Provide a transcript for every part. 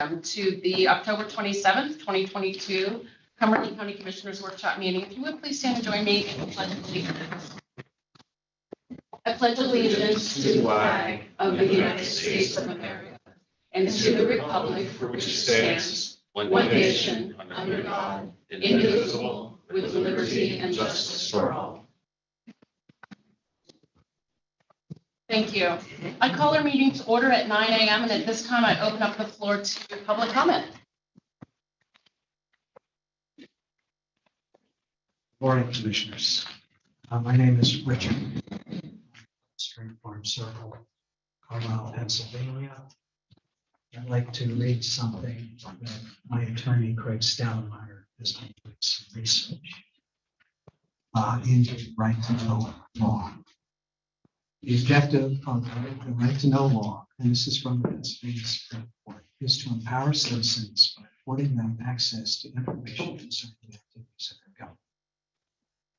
to the October 27th, 2022 Cumberland County Commissioners Workshop meeting. If you would please stand and join me in the pledge of allegiance. I pledge allegiance to the flag of the United States of America and to the republic for which it stands, one nation, under God, indivisible, with liberty and justice for all. Thank you. I call our meeting to order at 9 a.m. and at this time I open up the floor to public comment. Good morning, Commissioners. My name is Richard, String Farm Circle, Carlisle, Pennsylvania. I'd like to read something that my attorney, Craig Stoudemire, has been doing some research into right to know law. The objective of the right to know law, and this is from the Pennsylvania Supreme Court, is to empower citizens by affording them access to information concerning the activities of their government.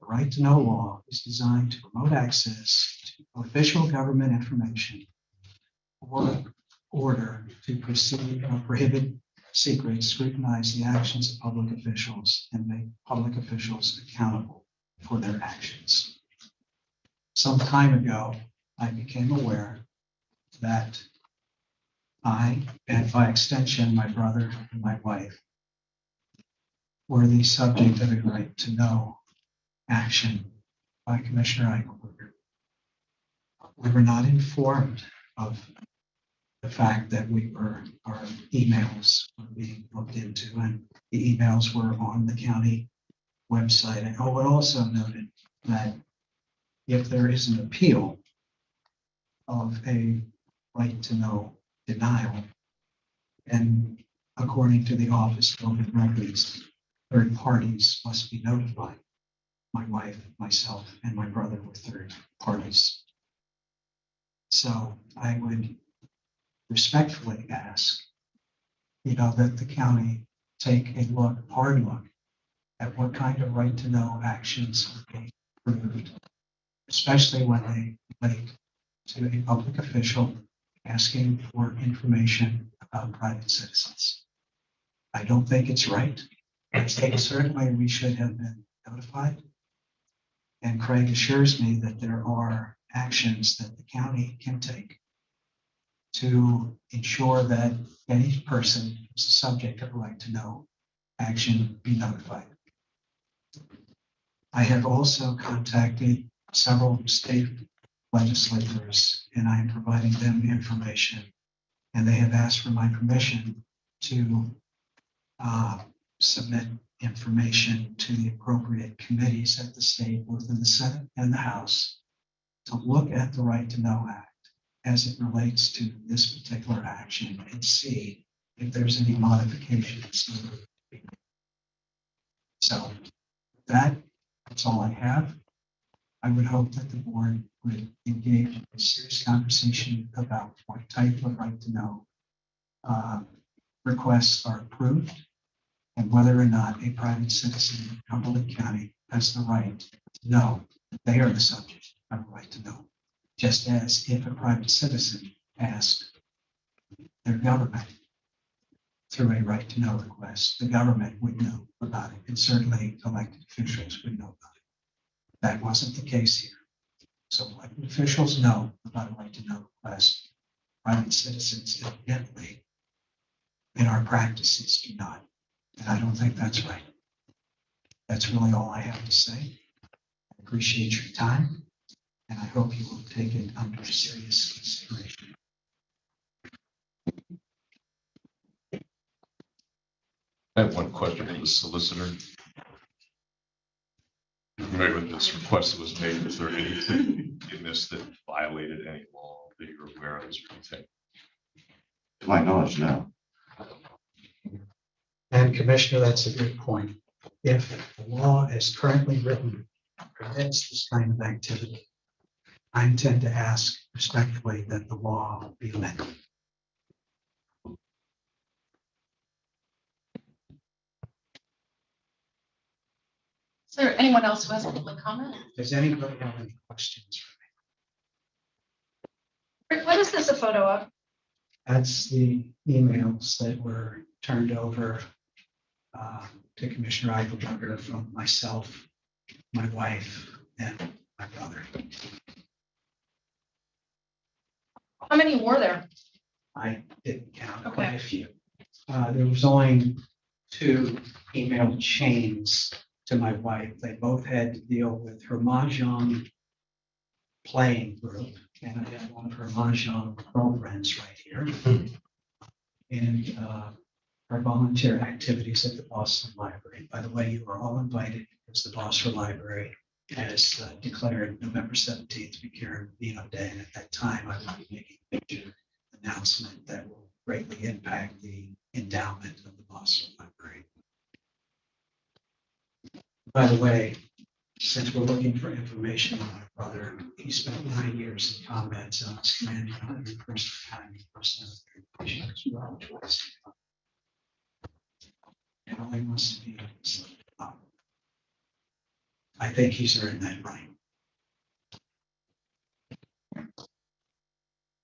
The right to know law is designed to promote access to official government information or order to proceed or prohibit secrets, scrutinize the actions of public officials, and make public officials accountable for their actions. Some time ago, I became aware that I, and by extension, my brother and my wife, were the subject of a right to know action by Commissioner Eichelberger. We were not informed of the fact that our emails were being looked into, and the emails were on the county website. And it also noted that if there is an appeal of a right to know denial, and according to the Office of Open Records, third parties must be notified. My wife, myself, and my brother were third parties. So I would respectfully ask, that the county take a hard look at what kind of right to know actions are being approved, especially when they relate to a public official asking for information about private citizens. I don't think it's right. I think certainly we should have been notified. And Craig assures me that there are actions that the county can take to ensure that any person who's the subject of a right to know action be notified. I have also contacted several state legislators, and I am providing them information, and they have asked for my permission to submit information to the appropriate committees at the state, both in the Senate and the House, to look at the Right to Know Act as it relates to this particular action and see if there's any modifications needed. So that's all I have. I would hope that the board would engage in a serious conversation about what type of right to know requests are approved and whether or not a private citizen in Cumberland County has the right to know that they are the subject of a right to know. Just as if a private citizen asked their government through a right to know request, the government would know about it, and certainly elected officials would know about it. That wasn't the case here. So elected officials know about a right to know request. Private citizens evidently in our practices do not. And I don't think that's right. That's really all I have to say. I appreciate your time, and I hope you will take it under serious consideration. I have one question for the solicitor. Familiar with this request that was made? Is there anything in this that violated any law that you're aware of? To my knowledge, no. And Commissioner, that's a good point. If the law as currently written permits this kind of activity, I intend to ask respectfully that the law be amended. Is there anyone else who has a public comment? Does anybody have any questions for me? Rick, what is this a photo of? That's the emails that were turned over to Commissioner Eichelberger from myself, my wife, and my brother. How many were there? I didn't count Okay. quite a few. There was only 2 email chains to my wife. They both had to deal with her mahjong playing group, and I have one of her mahjong girlfriends right here. And our volunteer activities at the Boston Library. By the way, you are all invited because the Boston Library has declared November 17th to be Karen Vino Day. And at that time, I will be making a major announcement that will greatly impact the endowment of the Boston Library. By the way, since we're looking for information on my brother, he spent 9 years in combat zones, commanding 101st Battalion, 1st Military Division as well, twice. And all he wants to be is, I think he's earned that right.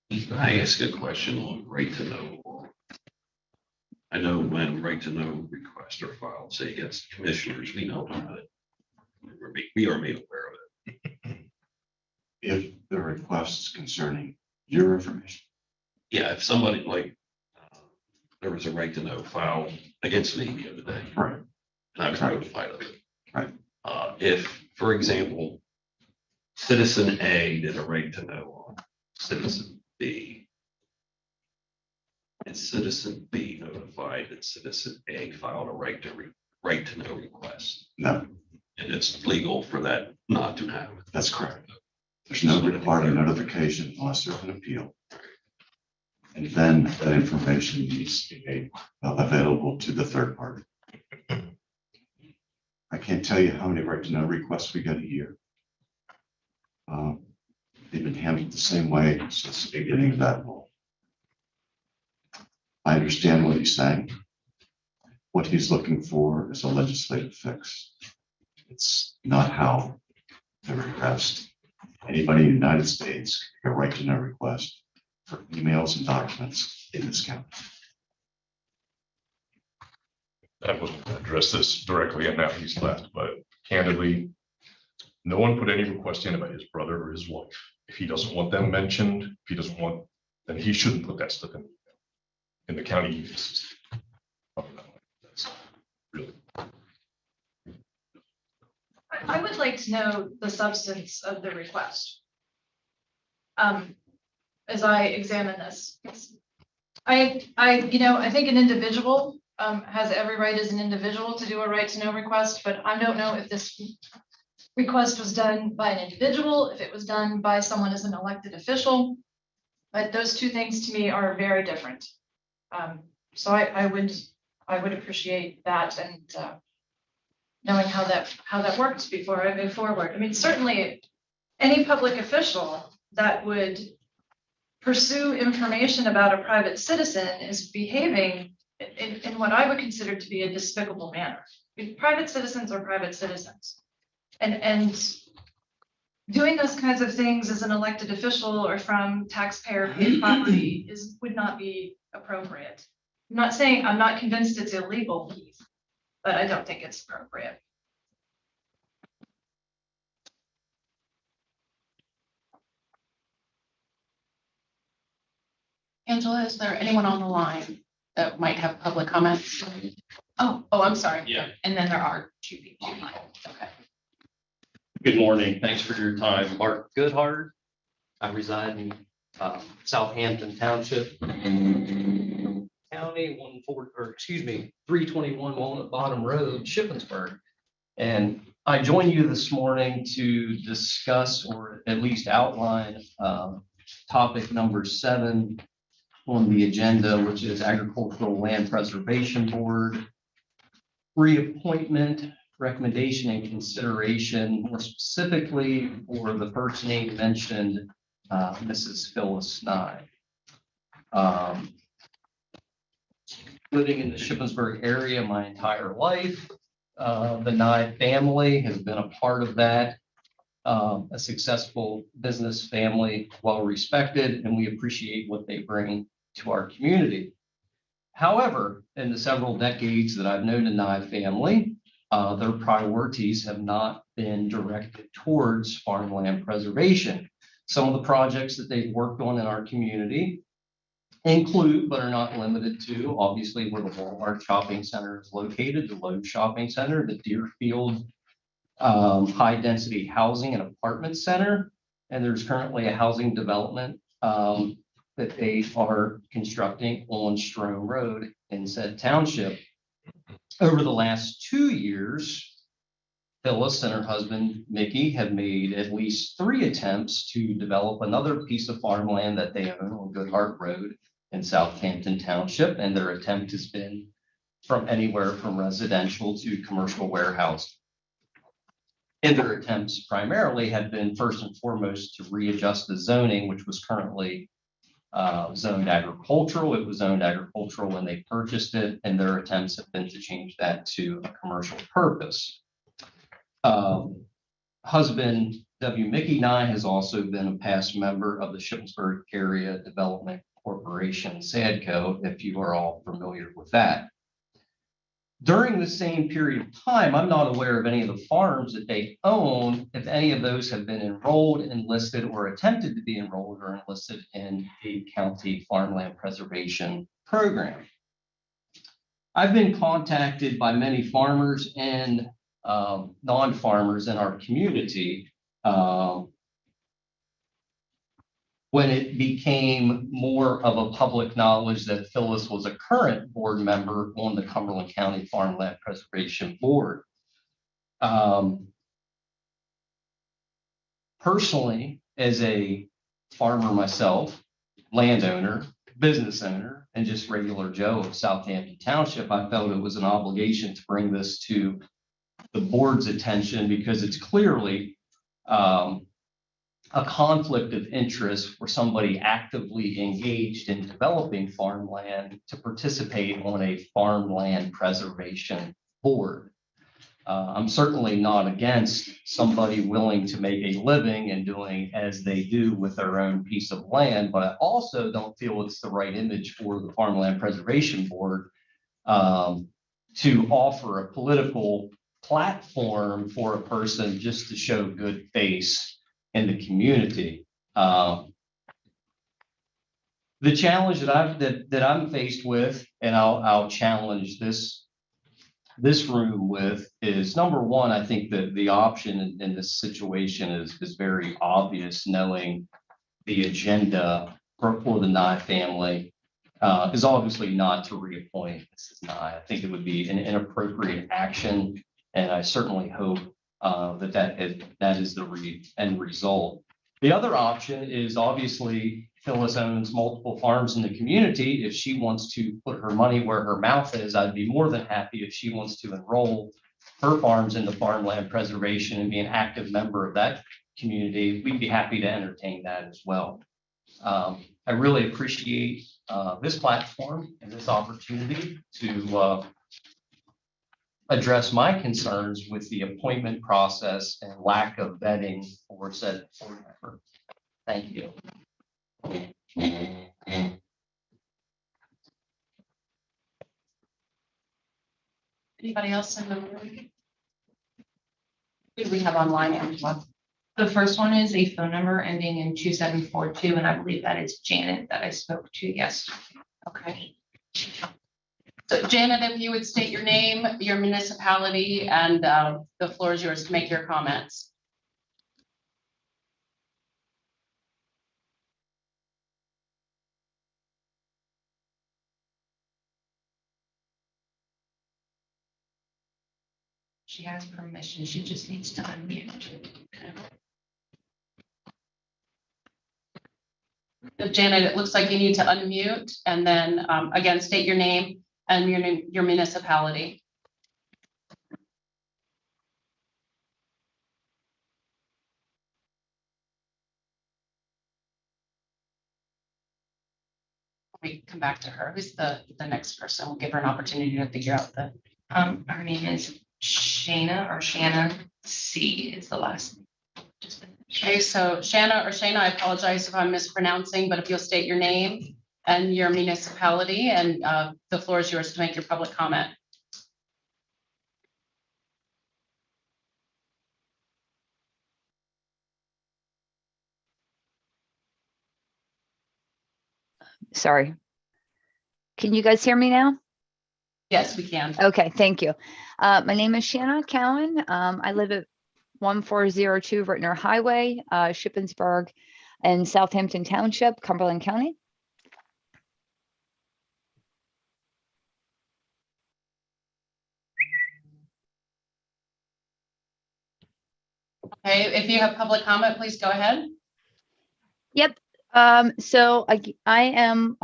Can I ask a question on right to know? I know when right to know requests are filed, say against commissioners, we know about it. We are made aware of it. If the request is concerning your information, Yeah, if somebody like, there was a right to know filed against me the other day, right, and I was Right. notified of it. Right. If, for example, citizen A did a right to know on citizen B, and citizen B notified that citizen A filed a right to know request, no, and it's legal for that not to happen. that's correct. There's no required notification unless there's an appeal. And then that information needs to be made available to the third party. I can't tell you how many right to know requests we get a year. They've been handled the same way since the beginning of that law. I understand what he's saying. What he's looking for is a legislative fix. It's not how the request. Anybody in the United States can get a right to know request for emails and documents in this county. I wasn't going to address this directly, and now he's left, but candidly, no one put any request in about his brother or his wife. If he doesn't want them mentioned, if he doesn't want, then he shouldn't put that stuff in the county email system. That's really. I would like to know the substance of the request. As I examine this. I think an individual has every right as an individual to do a right to know request, but I don't know if this request was done by an individual, if it was done by someone as an elected official. But those 2 things to me are very different. So I would appreciate that and knowing how that works before I move forward. I mean, certainly any public official that would pursue information about a private citizen is behaving in what I would consider to be a despicable manner. I mean, private citizens are private citizens. And doing those kinds of things as an elected official or from taxpayer paid property would not be appropriate. I'm not convinced it's illegal, but I don't think it's appropriate. Angela, is there anyone on the line that might have public comments? Oh, I'm sorry. Yeah. And then there are 2 people online. Okay. Good morning. Thanks for your time. Mark Goodhart. I reside in Southampton Township. County 321 Walnut Bottom Road, Shippensburg. And I join you this morning to discuss or at least outline topic number 7 on the agenda, which is Agricultural Land Preservation Board reappointment, recommendation and consideration, more specifically for the first name mentioned, Mrs. Phyllis Nye. Living in the Shippensburg area my entire life, the Nye family has been a part of that. A successful business family, well respected, and we appreciate what they bring to our community. However, in the several decades that I've known the Nye family, their priorities have not been directed towards farmland preservation. Some of the projects that they've worked on in our community include, but are not limited to, obviously where the Walmart Shopping Center is located, the Lowe's Shopping Center, the Deerfield high-density housing and apartment center. And there's currently a housing development that they are constructing on Strome Road in said township. Over the last 2 years, Phyllis and her husband, Mickey, have made at least 3 attempts to develop another piece of farmland that they own on Goodhart Road in Southampton Township. And their attempt has been from anywhere from residential to commercial warehouse. And their attempts primarily have been first and foremost to readjust the zoning, which was currently zoned agricultural. It was zoned agricultural when they purchased it, and their attempts have been to change that to a commercial purpose. Husband W. Mickey Nye has also been a past member of the Shippensburg Area Development Corporation, SADCO, if you are all familiar with that. During the same period of time, I'm not aware of any of the farms that they own, if any of those have been enrolled, enlisted, or attempted to be enrolled or enlisted in the county farmland preservation program. I've been contacted by many farmers and non-farmers in our community when it became more of a public knowledge that Phyllis was a current board member on the Cumberland County Farmland Preservation Board. Personally, as a farmer myself, landowner, business owner, and just regular Joe of Southampton Township, I felt it was an obligation to bring this to the board's attention because it's clearly a conflict of interest for somebody actively engaged in developing farmland to participate on a farmland preservation board. I'm certainly not against somebody willing to make a living and doing as they do with their own piece of land, but I also don't feel it's the right image for the Farmland Preservation Board to offer a political platform for a person just to show good face in the community. The challenge that I'm faced with, and I'll challenge this room with, is number one, I think that the option in this situation is very obvious, knowing the agenda for the Nye family is obviously not to reappoint Mrs. Nye. I think it would be an inappropriate action, and I certainly hope that is the end result. The other option is obviously Phyllis owns multiple farms in the community. If she wants to put her money where her mouth is, I'd be more than happy if she wants to enroll her farms into farmland preservation and be an active member of that community. We'd be happy to entertain that as well. I really appreciate this platform and this opportunity to address my concerns with the appointment process and lack of vetting for said board member. Thank you. Anybody else in the room? Who do we have online, Angela? The first one is a phone number ending in 2742, and I believe that is Janet that I spoke to yesterday. Okay. So Janet, if you would state your name, your municipality, and the floor is yours to make your comments. She has permission. She just needs to unmute. So Janet, it looks like you need to unmute and then again, state your name and your municipality. We come back to her. Who's the next person? We'll give her an opportunity to figure out the. Her name is Shana or Shanna C is the last name. Okay, so Shanna or Shana, I apologize if I'm mispronouncing, but if you'll state your name and your municipality, and the floor is yours to make your public comment. Sorry. Can you guys hear me now? Yes, we can. Okay, thank you. My name is Shanna Cowan. I live at 1402 Rittner Highway, Shippensburg, in Southampton Township, Cumberland County. Okay, if you have public comment, please go ahead. Yep. So I am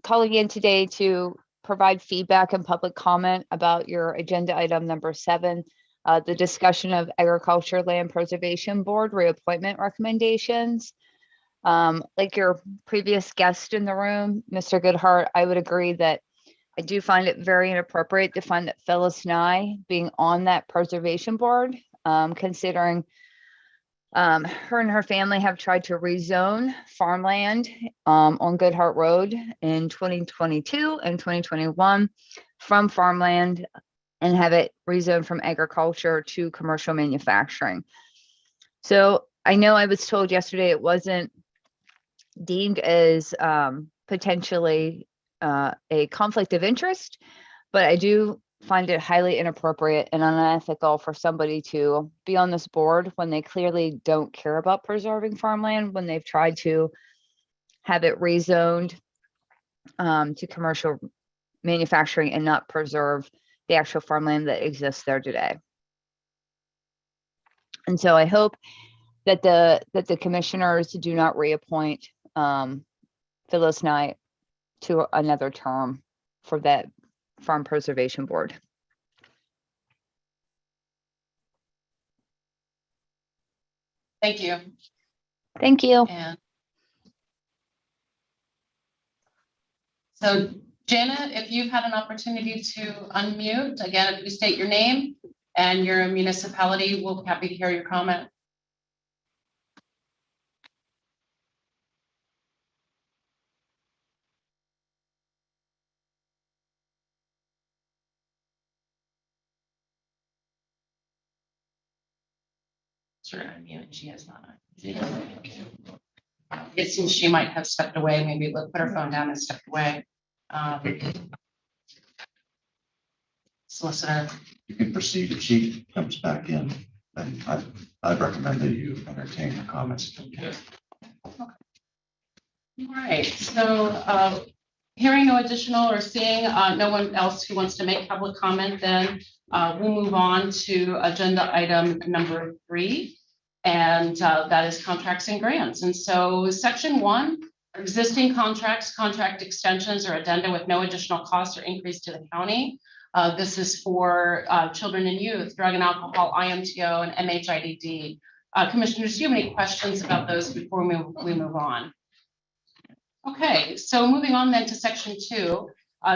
calling in today to provide feedback and public comment about your agenda item number 7, the discussion of Agriculture Land Preservation Board reappointment recommendations. Like your previous guest in the room, Mr. Goodhart, I would agree that I do find it very inappropriate to find that Phyllis Nye being on that preservation board, considering her and her family have tried to rezone farmland on Goodhart Road in 2022 and 2021 from farmland and have it rezoned from agriculture to commercial manufacturing. So I know I was told yesterday it wasn't deemed as potentially a conflict of interest, but I do find it highly inappropriate and unethical for somebody to be on this board when they clearly don't care about preserving farmland, when they've tried to have it rezoned to commercial manufacturing and not preserve the actual farmland that exists there today. And so I hope that the commissioners do not reappoint Phyllis Knight to another term for that Farm Preservation Board. Thank you. Thank you. And so Janet, if you've had an opportunity to unmute, again, if you state your name and your municipality, we'll be happy to hear your comment. Sure, unmute. She has not. It seems she might have stepped away. Maybe we'll put her phone down and stepped away. Solicitor. You can proceed if she comes back in, then I'd recommend that you entertain her comments. All right, so hearing no additional or seeing no one else who wants to make public comment, then we'll move on to agenda item number 3, and that is contracts and grants. And so section 1, existing contracts, contract extensions, or addenda with no additional cost or increase to the county. This is for children and youth, drug and alcohol, IMTO, and MHIDD. Commissioners, do you have any questions about those before we move on? Okay, so moving on then to section 2.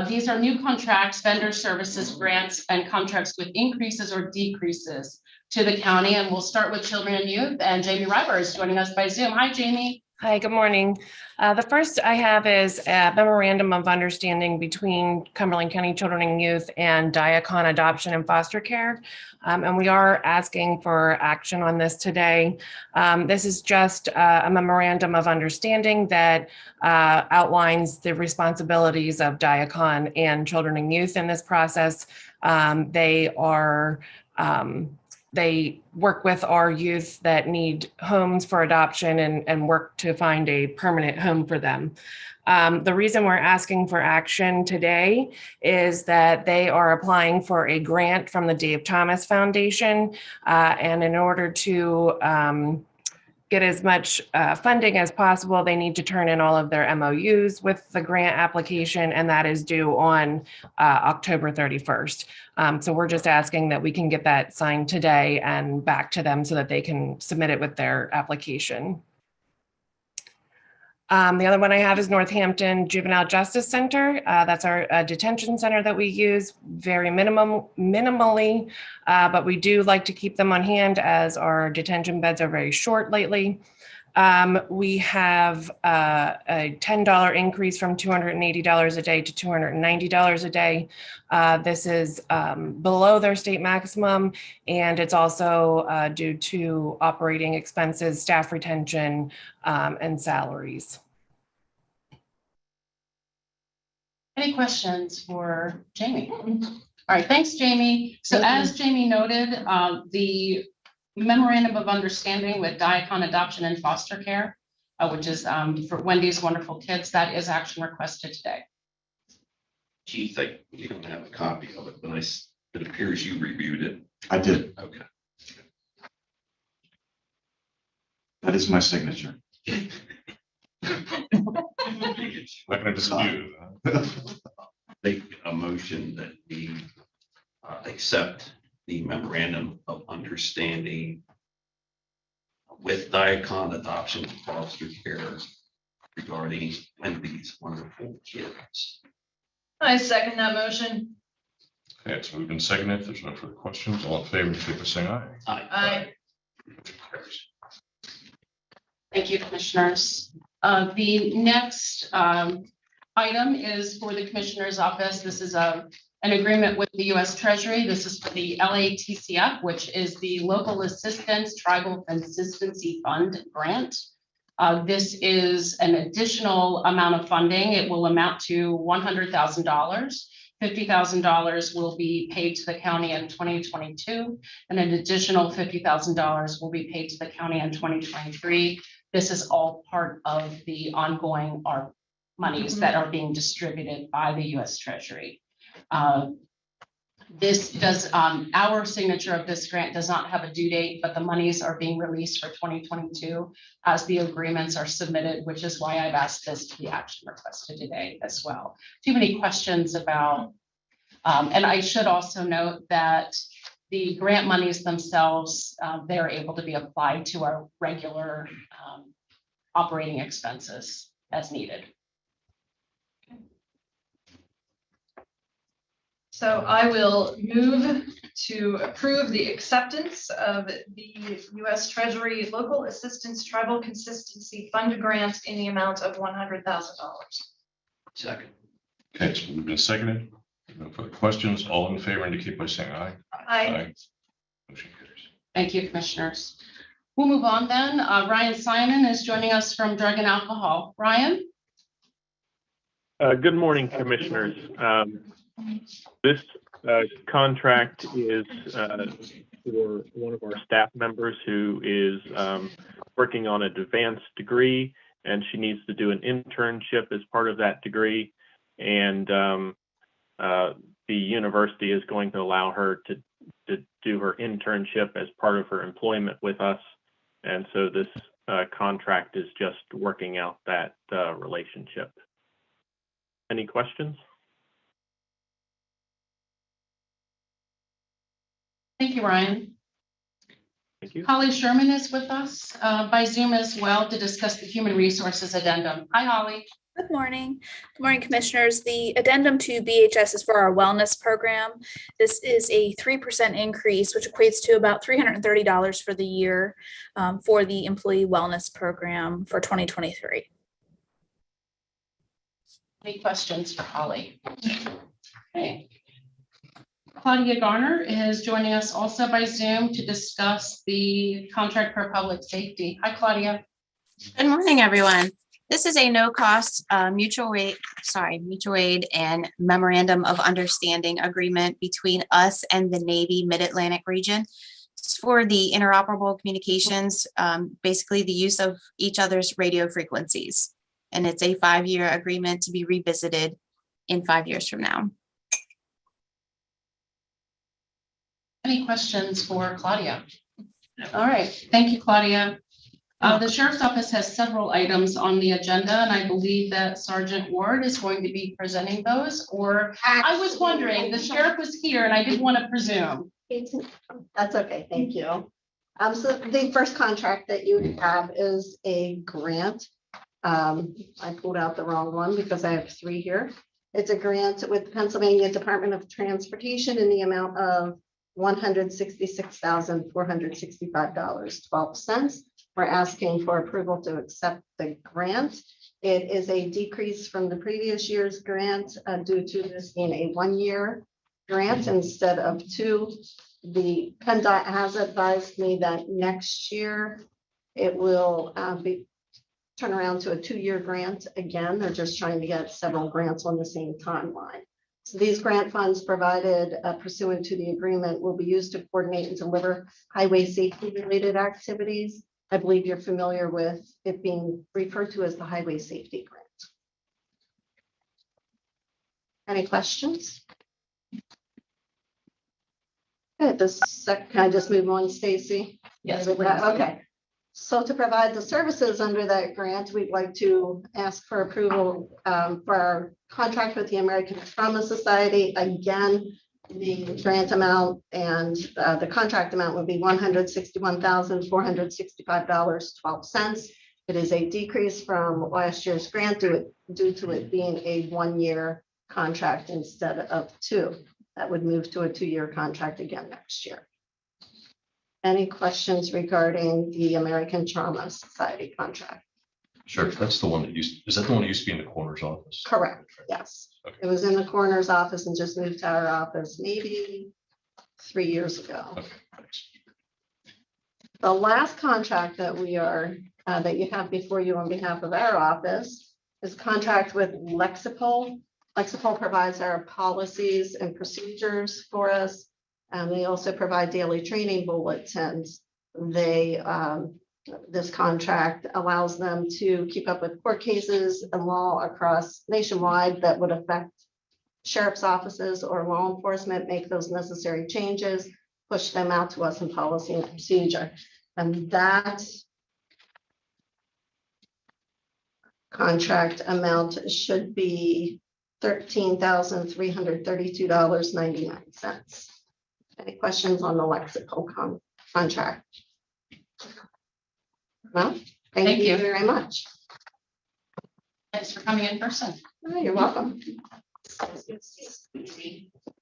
These are new contracts, vendor services, grants, and contracts with increases or decreases to the county. And we'll start with children and youth, and Jamie Ryber is joining us by Zoom. Hi, Jamie. Hi, good morning. The first I have is a memorandum of understanding between Cumberland County Children and Youth and Diacon Adoption and Foster Care. And we are asking for action on this today. This is just a memorandum of understanding that outlines the responsibilities of Diacon and Children and Youth in this process. They work with our youth that need homes for adoption and work to find a permanent home for them. The reason we're asking for action today is that they are applying for a grant from the Dave Thomas Foundation. And in order to get as much funding as possible, they need to turn in all of their MOUs with the grant application, and that is due on October 31st. So we're just asking that we can get that signed today and back to them so that they can submit it with their application. The other one I have is Northampton Juvenile Justice Center. That's our detention center that we use very minimally, but we do like to keep them on hand as our detention beds are very short lately. We have a $10 increase from $280 a day to $290 a day. This is below their state maximum, and it's also due to operating expenses, staff retention, and salaries. Any questions for Jamie? All right, thanks, Jamie. So as Jamie noted, the memorandum of understanding with Diacon Adoption and Foster Care, which is for Wendy's Wonderful Kids, that is action requested today. Chief, you don't have a copy of it, but it appears you reviewed it. I did. Okay. That is my signature. Not gonna dispute it. Make a motion that we accept the memorandum of understanding with Diacon Adoption and Foster Care regarding Wendy's Wonderful Kids. I second that motion. Okay, it's moved and seconded. If there's no further questions, all in favor, indicate by saying aye. Aye. Thank you, commissioners. The next item is for the commissioner's office. This is an agreement with the U.S. Treasury. This is for the LATCF, which is the Local Assistance Tribal Consistency Fund grant. This is an additional amount of funding. It will amount to $100,000. $50,000 will be paid to the county in 2022, and an additional $50,000 will be paid to the county in 2023. This is all part of the ongoing ARP monies that are being distributed by the U.S. Treasury. This does, our signature of this grant does not have a due date, but the monies are being released for 2022 as the agreements are submitted, which is why I've asked this to be action requested today as well. Do you have any questions about, and I should also note that the grant monies themselves, they're able to be applied to our regular operating expenses as needed. So I will move to approve the acceptance of the U.S. Treasury Local Assistance Tribal Consistency Fund grant in the amount of $100,000. Second. Okay, it's moved and seconded. No further questions. All in favor indicate by saying aye. Aye. Motion carries. Thank you, commissioners. We'll move on then. Ryan Simon is joining us from Drug and Alcohol. Ryan? Good morning, commissioners. This contract is for one of our staff members who is working on an advanced degree, and she needs to do an internship as part of that degree. And the university is going to allow her to do her internship as part of her employment with us. And so this contract is just working out that relationship. Any questions? Thank you, Ryan. Thank you. Holly Sherman is with us by Zoom as well to discuss the human resources addendum. Hi, Holly. Good morning. Good morning, commissioners. The addendum to BHS is for our wellness program. This is a 3% increase, which equates to about $330 for the year for the employee wellness program for 2023. Any questions for Holly? Okay. Claudia Garner is joining us also by Zoom to discuss the contract for public safety. Hi, Claudia. Good morning, everyone. This is a no-cost mutual aid and memorandum of understanding agreement between us and the Navy Mid-Atlantic region. It's for the interoperable communications, basically the use of each other's radio frequencies. And it's a 5-year agreement to be revisited in 5 years from now. Any questions for Claudia? All right, thank you, Claudia. The Sheriff's Office has several items on the agenda, and I believe that Sergeant Ward is going to be presenting those, or I was wondering, the sheriff was here and I didn't want to presume. That's okay, thank you. So the first contract that you have is a grant. I pulled out the wrong one because I have 3 here. It's a grant with the Pennsylvania Department of Transportation in the amount of $166,465.12 We're asking for approval to accept the grant. It is a decrease from the previous year's grant due to this being a one-year grant instead of two. The PennDOT has advised me that next year it will be turn around to a two-year grant again. They're just trying to get several grants on the same timeline. So these grant funds provided pursuant to the agreement will be used to coordinate and deliver highway safety related activities. I believe you're familiar with it being referred to as the highway safety grant. Any questions? Good. Can I just move on, Stacy? Yes, With please. that? Okay. So to provide the services under that grant, we'd like to ask for approval for our contract with the American Trauma Society. Again, the grant amount and the contract amount would be $161,465.12. It is a decrease from last year's grant due to it being a one-year contract instead of two. That would move to a two-year contract again next year. Any questions regarding the American Trauma Society contract? Sure, that's the one that is that the one that used to be in the coroner's office? Correct, yes. Okay. It was in the coroner's office and just moved to our office maybe 3 years ago. Okay, thanks. The last contract that that you have before you on behalf of our office is contract with Lexipol. Lexipol provides our policies and procedures for us. And they also provide daily training bulletins. This contract allows them to keep up with court cases and law across nationwide that would affect sheriff's offices or law enforcement, make those necessary changes, push them out to us in policy and procedure. And that contract amount should be $13,332.99. Any questions on the Lexipol contract? No? Thank you very much. Thanks for coming in person. Oh, you're welcome.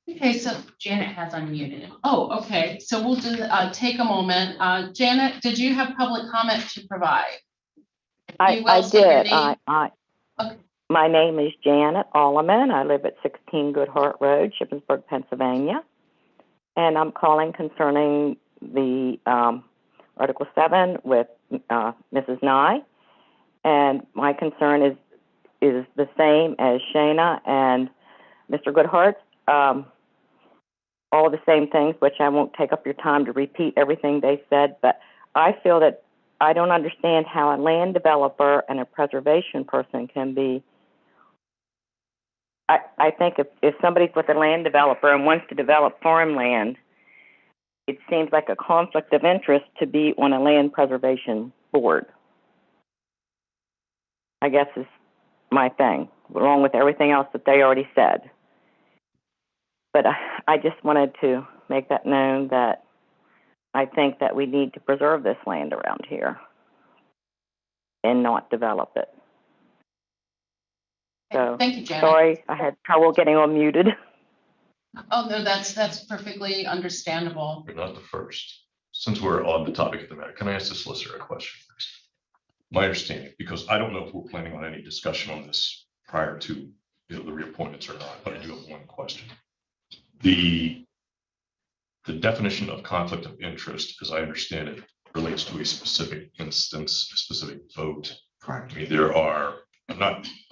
Okay, so Janet has unmuted. Oh, okay. So we'll take a moment. Janet, did you have public comment to provide? I did. Okay. My name is Janet Alleman. I live at 16 Goodhart Road, Shippensburg, Pennsylvania. And I'm calling concerning the Article 7 with Mrs. Nye. And my concern is the same as Shana and Mr. Goodhart. All the same things, which I won't take up your time to repeat everything they said, but I feel that I don't understand how a land developer and a preservation person can be. I think if somebody's with a land developer and wants to develop farmland, it seems like a conflict of interest to be on a land preservation board. I guess is my thing, along with everything else that they already said. But I just wanted to make that known that I think that we need to preserve this land around here and not develop it. So, thank you, Janet. Sorry, I had trouble getting unmuted. Oh, no, that's perfectly understandable. You're not the first. Since we're on the topic of the matter, can I ask the solicitor a question first? My understanding, because I don't know if we're planning on any discussion on this prior to the reappointments or not, but I do have one question. The definition of conflict of interest, as I understand it, relates to a specific instance, a specific vote. Correct. I mean,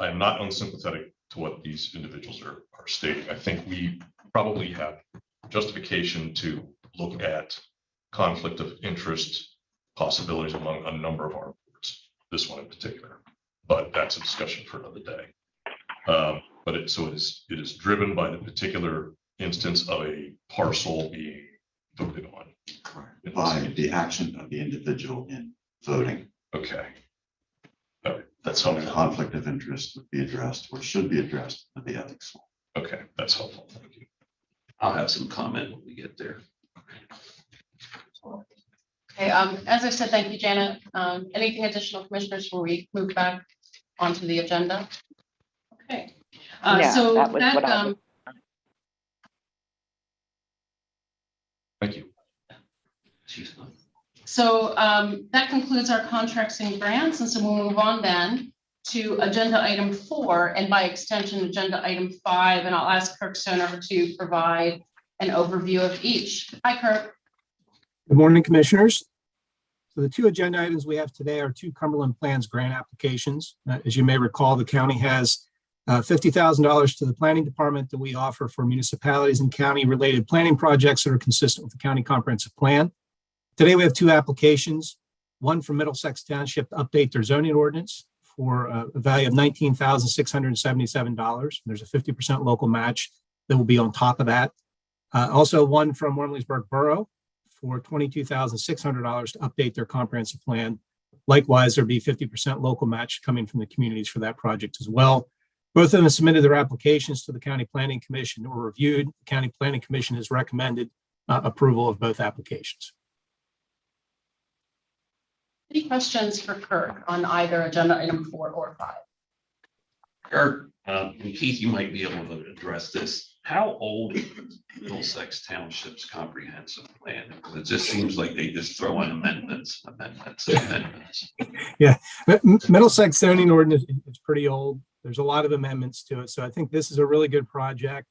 I'm not unsympathetic to what these individuals are stating. I think we probably have justification to look at conflict of interest possibilities among a number of our boards, this one in particular, but that's a discussion for another day. But it is driven by the particular instance of a parcel being voted on. Correct. By the action of the individual in voting. Okay. All right. That's So helpful. the conflict of interest would be addressed or should be addressed at the ethics. Okay, that's helpful. Thank you. I'll have some comment when we get there. Okay, as I said, thank you, Janet. Anything additional, commissioners, before we move back onto the agenda? Okay. Yeah, So that was what I was- Thank you. She's not. So that concludes our contracts and grants, and so we'll move on then to agenda item 4, and by extension, agenda item 5, and I'll ask Kirk Stoner to provide an overview of each. Hi, Kirk. Good morning, Commissioners. So the 2 agenda items we have today are 2 Cumberland Plans grant applications. As you may recall, the county has $50,000 to the planning department that we offer for municipalities and county-related planning projects that are consistent with the county comprehensive plan. Today, we have 2 applications, one from Middlesex Township to update their zoning ordinance for a value of $19,677. There's a 50% local match that will be on top of that. Also, one from Wormleysburg Borough for $22,600 to update their comprehensive plan. Likewise, there'll be 50% local match coming from the communities for that project as well. Both of them submitted their applications to the County Planning Commission or reviewed. The County Planning Commission has recommended approval of both applications. Any questions for Kirk on either agenda item 4 or 5? Kirk, and Keith, you might be able to address this. How old is Middlesex Township's comprehensive plan? Because it just seems like they just throw in amendments. Yeah, Middlesex zoning ordinance is pretty old. There's a lot of amendments to it. So I think this is a really good project.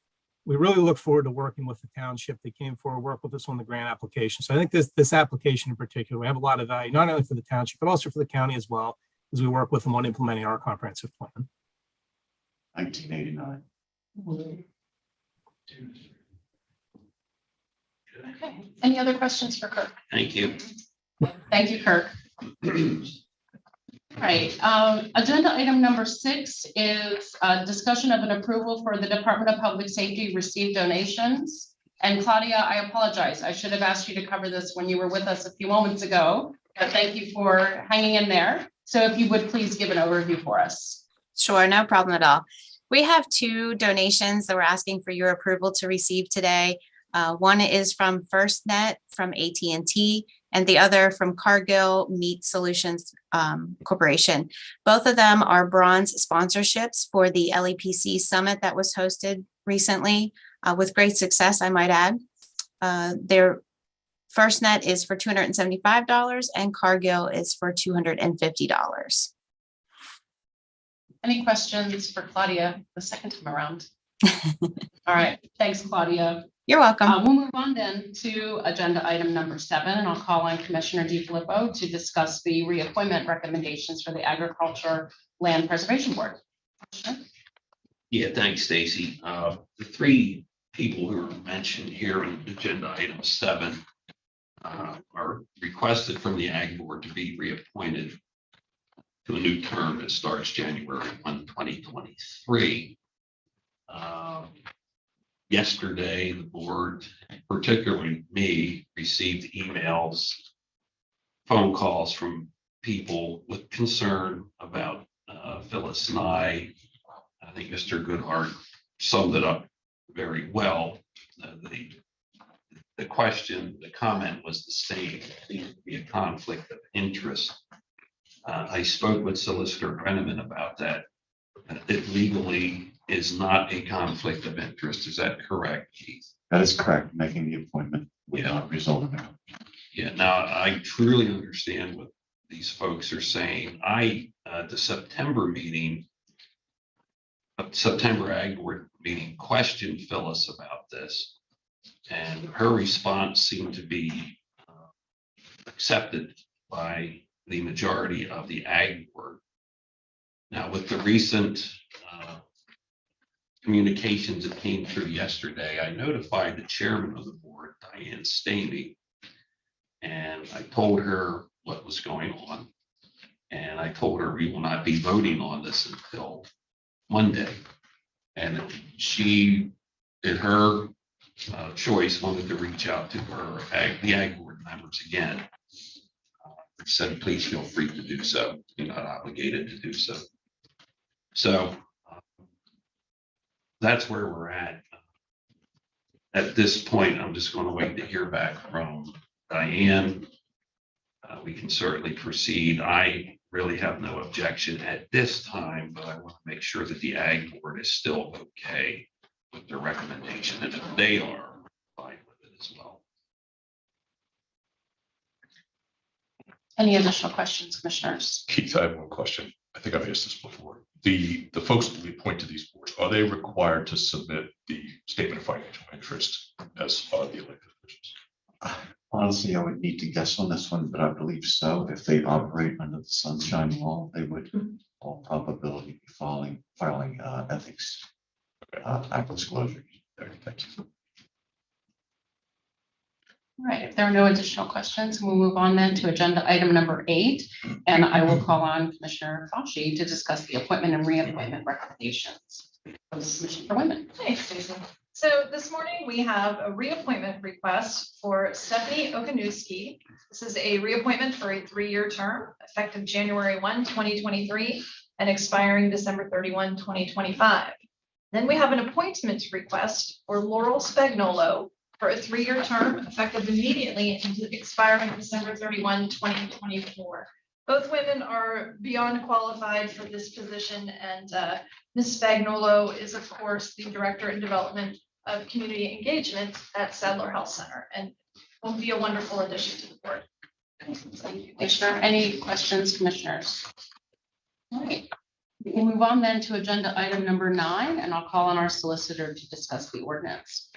We really look forward to working with the township. They came forward, work with us on the grant application. So I think this application in particular, we have a lot of value, not only for the township, but also for the county as well, as we work with them on implementing our comprehensive plan. 1989. Okay. Any other questions for Kirk? Thank you. Thank you, Kirk. All right, agenda item number 6 is a discussion of an approval for the Department of Public Safety received donations. And Claudia, I apologize. I should have asked you to cover this when you were with us a few moments ago, but thank you for hanging in there. So if you would please give an overview for us. Sure, no problem at all. We have 2 donations that we're asking for your approval to receive today. One is from FirstNet from AT&T, and the other from Cargill Meat Solutions Corporation. Both of them are bronze sponsorships for the LEPC Summit that was hosted recently with great success, I might add. Their FirstNet is for $275 and Cargill is for $250. Any questions for Claudia the second time around? All right, thanks, Claudia. You're welcome. We'll move on then to agenda item number 7, and I'll call on Commissioner DiFilippo to discuss the reappointment recommendations for the Agriculture Land Preservation Board. Yeah, thanks, Stacy. The 3 people who are mentioned here in agenda item 7 are requested from the Ag Board to be reappointed to a new term that starts January 1, 2023. Yesterday, the board, particularly me, received emails, phone calls from people with concern about Phyllis and I. I think Mr. Goodhart summed it up very well. The question, the comment was the same. It seemed to be a conflict of interest. I spoke with Solicitor Brenneman about that. It legally is not a conflict of interest. Is that correct, Keith? That is correct. Making the appointment would not result in that. Yeah, now I truly understand what these folks are saying. The September meeting, September Ag Board meeting questioned Phyllis about this, and her response seemed to be accepted by the majority of the Ag Board. Now, with the recent communications that came through yesterday, I notified the chairman of the board, Diane Stamey, and I told her what was going on. And I told her we will not be voting on this until Monday. And she, in her choice, wanted to reach out to the Ag Board members again. Said, please feel free to do so. You're not obligated to do so. So that's where we're at. At this point, I'm just going to wait to hear back from Diane. We can certainly proceed. I really have no objection at this time, but I want to make sure that the Ag Board is still okay with their recommendation. And if they are, fine with it as well. Any additional questions, commissioners? Keith, I have one question. I think I've asked this before. The folks that we appoint to these boards, are they required to submit the statement of financial interest as are the elected officials? Honestly, I would need to guess on this one, but I believe so. If they operate under the sunshine law, they would all probability be filing ethics act disclosures. Thank you. All right, if there are no additional questions, we'll move on then to agenda item number 8. And I will call on Commissioner Fauci to discuss the appointment and reappointment recommendations of the Commission for Women. Thanks, Stacy. So this morning we have a reappointment request for Stephanie Okanewski. This is a reappointment for a 3-year term effective January 1, 2023 and expiring December 31, 2025. Then we have an appointment request for Laurel Spagnolo for a 3-year term effective immediately and expiring December 31, 2024. Both women are beyond qualified for this position, and Ms. Spagnolo is, of course, the Director in Development of Community Engagement at Sadler Health Center, and will be a wonderful addition to the board. Thank you, Commissioner. Any questions, commissioners? All right. We can move on then to agenda item number 9, and I'll call on our solicitor to discuss the ordinance.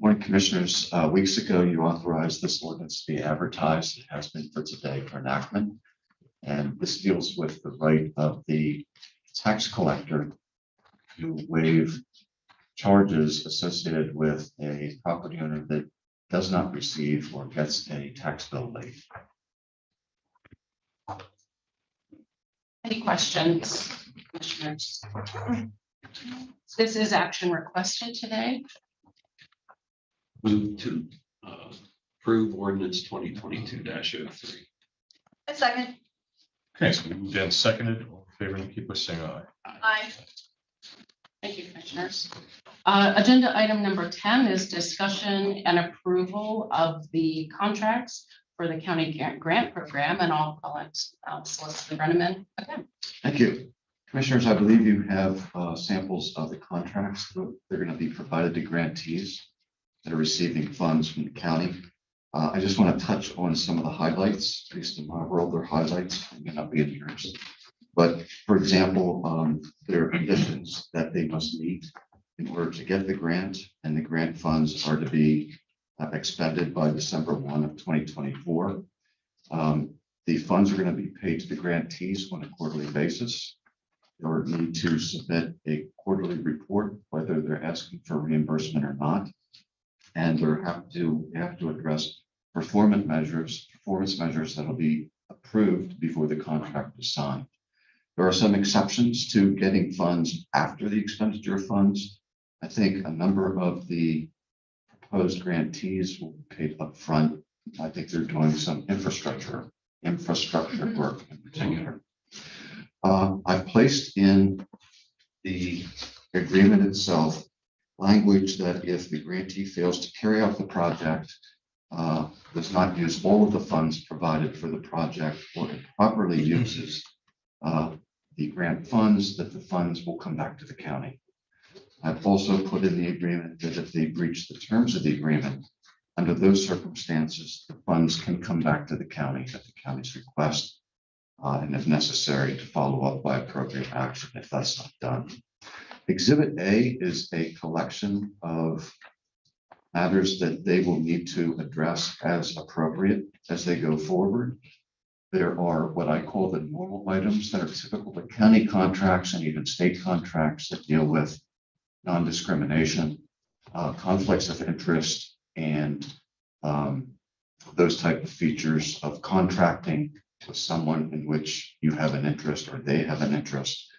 Morning, Commissioners. Weeks ago, you authorized this ordinance to be advertised. It has been for today for enactment. And this deals with the right of the tax collector to waive charges associated with a property owner that does not receive or gets a tax bill late. Any questions, commissioners? This is action requested today. Move to approve ordinance 2022-03. A second. Okay, so we moved and seconded. All in favor, indicate by saying aye. Aye. Thank you, commissioners. Agenda item number 10 is discussion and approval of the contracts for the county grant program, and I'll call it Solicitor Brenneman again. Thank you. Commissioners, I believe you have samples of the contracts. They're going to be provided to grantees that are receiving funds from the county. I just want to touch on some of the highlights. At least in my world, they're highlights. It may not be in yours. But for example, there are conditions that they must meet in order to get the grant, and the grant funds are to be expended by December 1 of 2024. The funds are going to be paid to the grantees on a quarterly basis. They need to submit a quarterly report, whether they're asking for reimbursement or not. And they have to address performance measures that will be approved before the contract is signed. There are some exceptions to getting funds after the expenditure of funds. I think a number of the proposed grantees will be paid upfront. I think they're doing some infrastructure work in particular. I've placed in the agreement itself language that if the grantee fails to carry out the project, does not use all of the funds provided for the project, or improperly uses the grant funds, that the funds will come back to the county. I've also put in the agreement that if they breach the terms of the agreement, under those circumstances, the funds can come back to the county at the county's request, and if necessary, to follow up by appropriate action if that's not done. Exhibit A is a collection of matters that they will need to address as appropriate as they go forward. There are what I call the normal items that are typical to county contracts and even state contracts that deal with non-discrimination, conflicts of interest, and those type of features of contracting with someone in which you have an interest or they have an interest.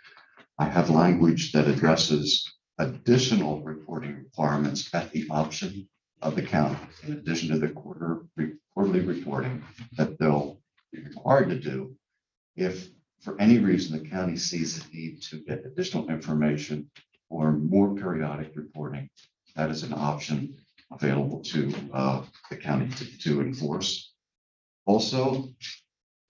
I have language that addresses additional reporting requirements at the option of the county, in addition to the quarterly reporting that they'll be required to do. If for any reason the county sees a need to get additional information or more periodic reporting, that is an option available to the county to enforce. Also,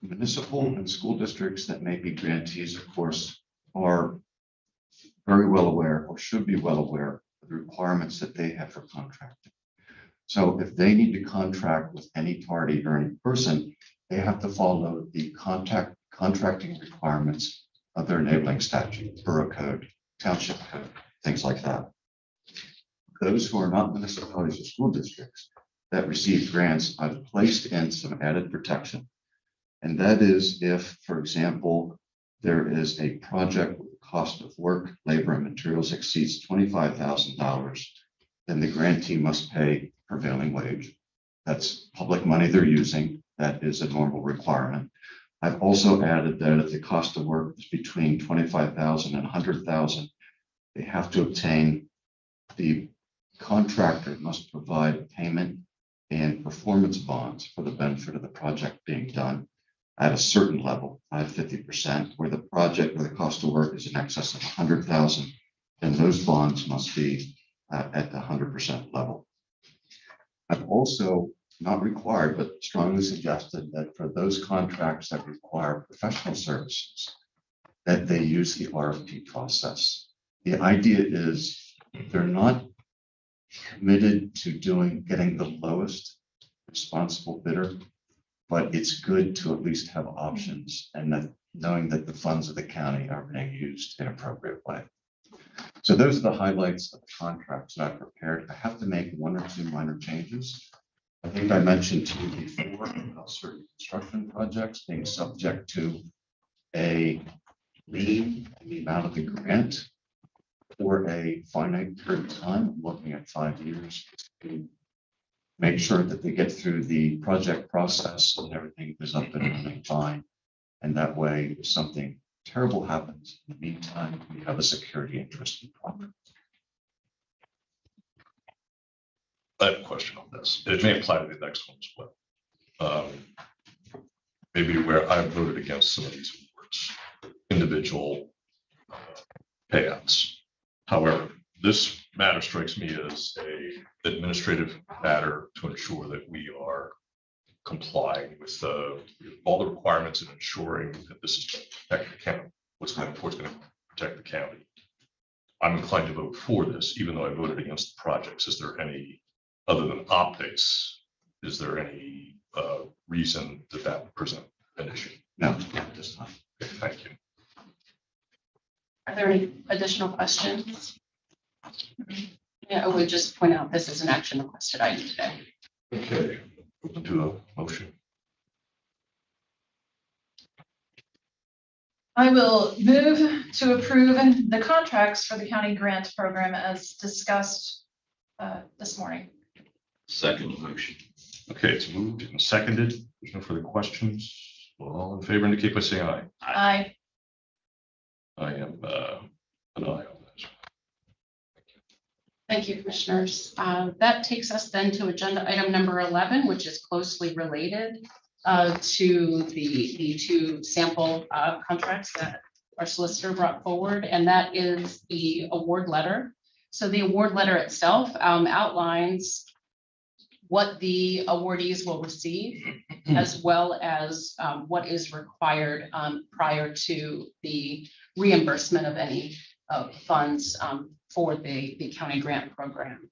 municipal and school districts that may be grantees, of course, are very well aware, or should be well aware, of the requirements that they have for contracting. So if they need to contract with any party or any person, they have to follow the contracting requirements of their enabling statute, borough code, township code, things like that. Those who are not municipalities or school districts that receive grants, I've placed in some added protection. And that is if, for example, there is a project with the cost of work, labor, and materials exceeds $25,000, then the grantee must pay prevailing wage. That's public money they're using. That is a normal requirement. I've also added that if the cost of work is between $25,000 and $100,000, they have to obtain, the contractor must provide payment and performance bonds for the benefit of the project being done at a certain level, at 50%, where the cost of work is in excess of 100,000, then those bonds must be at the 100% level. I've also, not required, but strongly suggested that for those contracts that require professional services, that they use the RFP process. The idea is they're not committed to getting the lowest responsible bidder, but it's good to at least have options and that knowing that the funds of the county are being used in an appropriate way. So those are the highlights of the contracts that I prepared. I have to make one or two minor changes. I think I mentioned to you before about certain construction projects being subject to a lien in the amount of the grant for a finite period of time, looking at 5 years, to make sure that they get through the project process and everything is up and running fine. And that way, if something terrible happens, in the meantime, we have a security interest in property. I have a question on this. It may apply to the next one as well. Maybe where I voted against some of these awards, individual payouts. However, this matter strikes me as a administrative matter to ensure that we are complying with all the requirements and ensuring that this is going to protect the county. What's going to protect the county. I'm inclined to vote for this, even though I voted against the projects. Is there any, other than optics, is there any reason that would present an issue? No, not this time. Okay, thank you. Are there any additional questions? Yeah, I would just point out this is an action requested item today. Okay, open to a motion. I will move to approve the contracts for the county grant program as discussed this morning. Second motion. Okay, it's moved and seconded. There's no further questions. Well, all in favor indicate by saying aye. Aye. I am an aye on this. Thank you, commissioners. That takes us then to agenda item number 11, which is closely related to the two sample contracts that our solicitor brought forward, and that is the award letter. So the award letter itself outlines what the awardees will receive, as well as what is required prior to the reimbursement of any funds for the county grant program.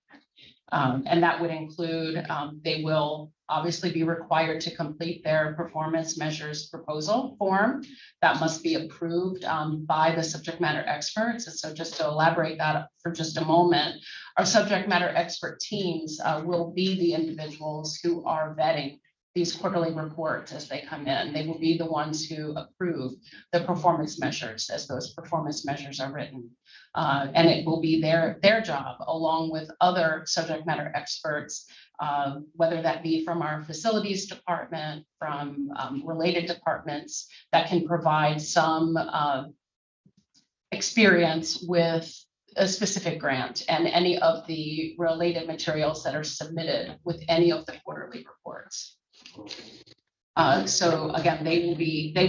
And that would include, they will obviously be required to complete their performance measures proposal form. That must be approved by the subject matter experts. And so just to elaborate that for just a moment, our subject matter expert teams will be the individuals who are vetting these quarterly reports as they come in. They will be the ones who approve the performance measures as those performance measures are written. And it will be their job, along with other subject matter experts, whether that be from our facilities department, from related departments that can provide some experience with a specific grant and any of the related materials that are submitted with any of the quarterly reports. So again, they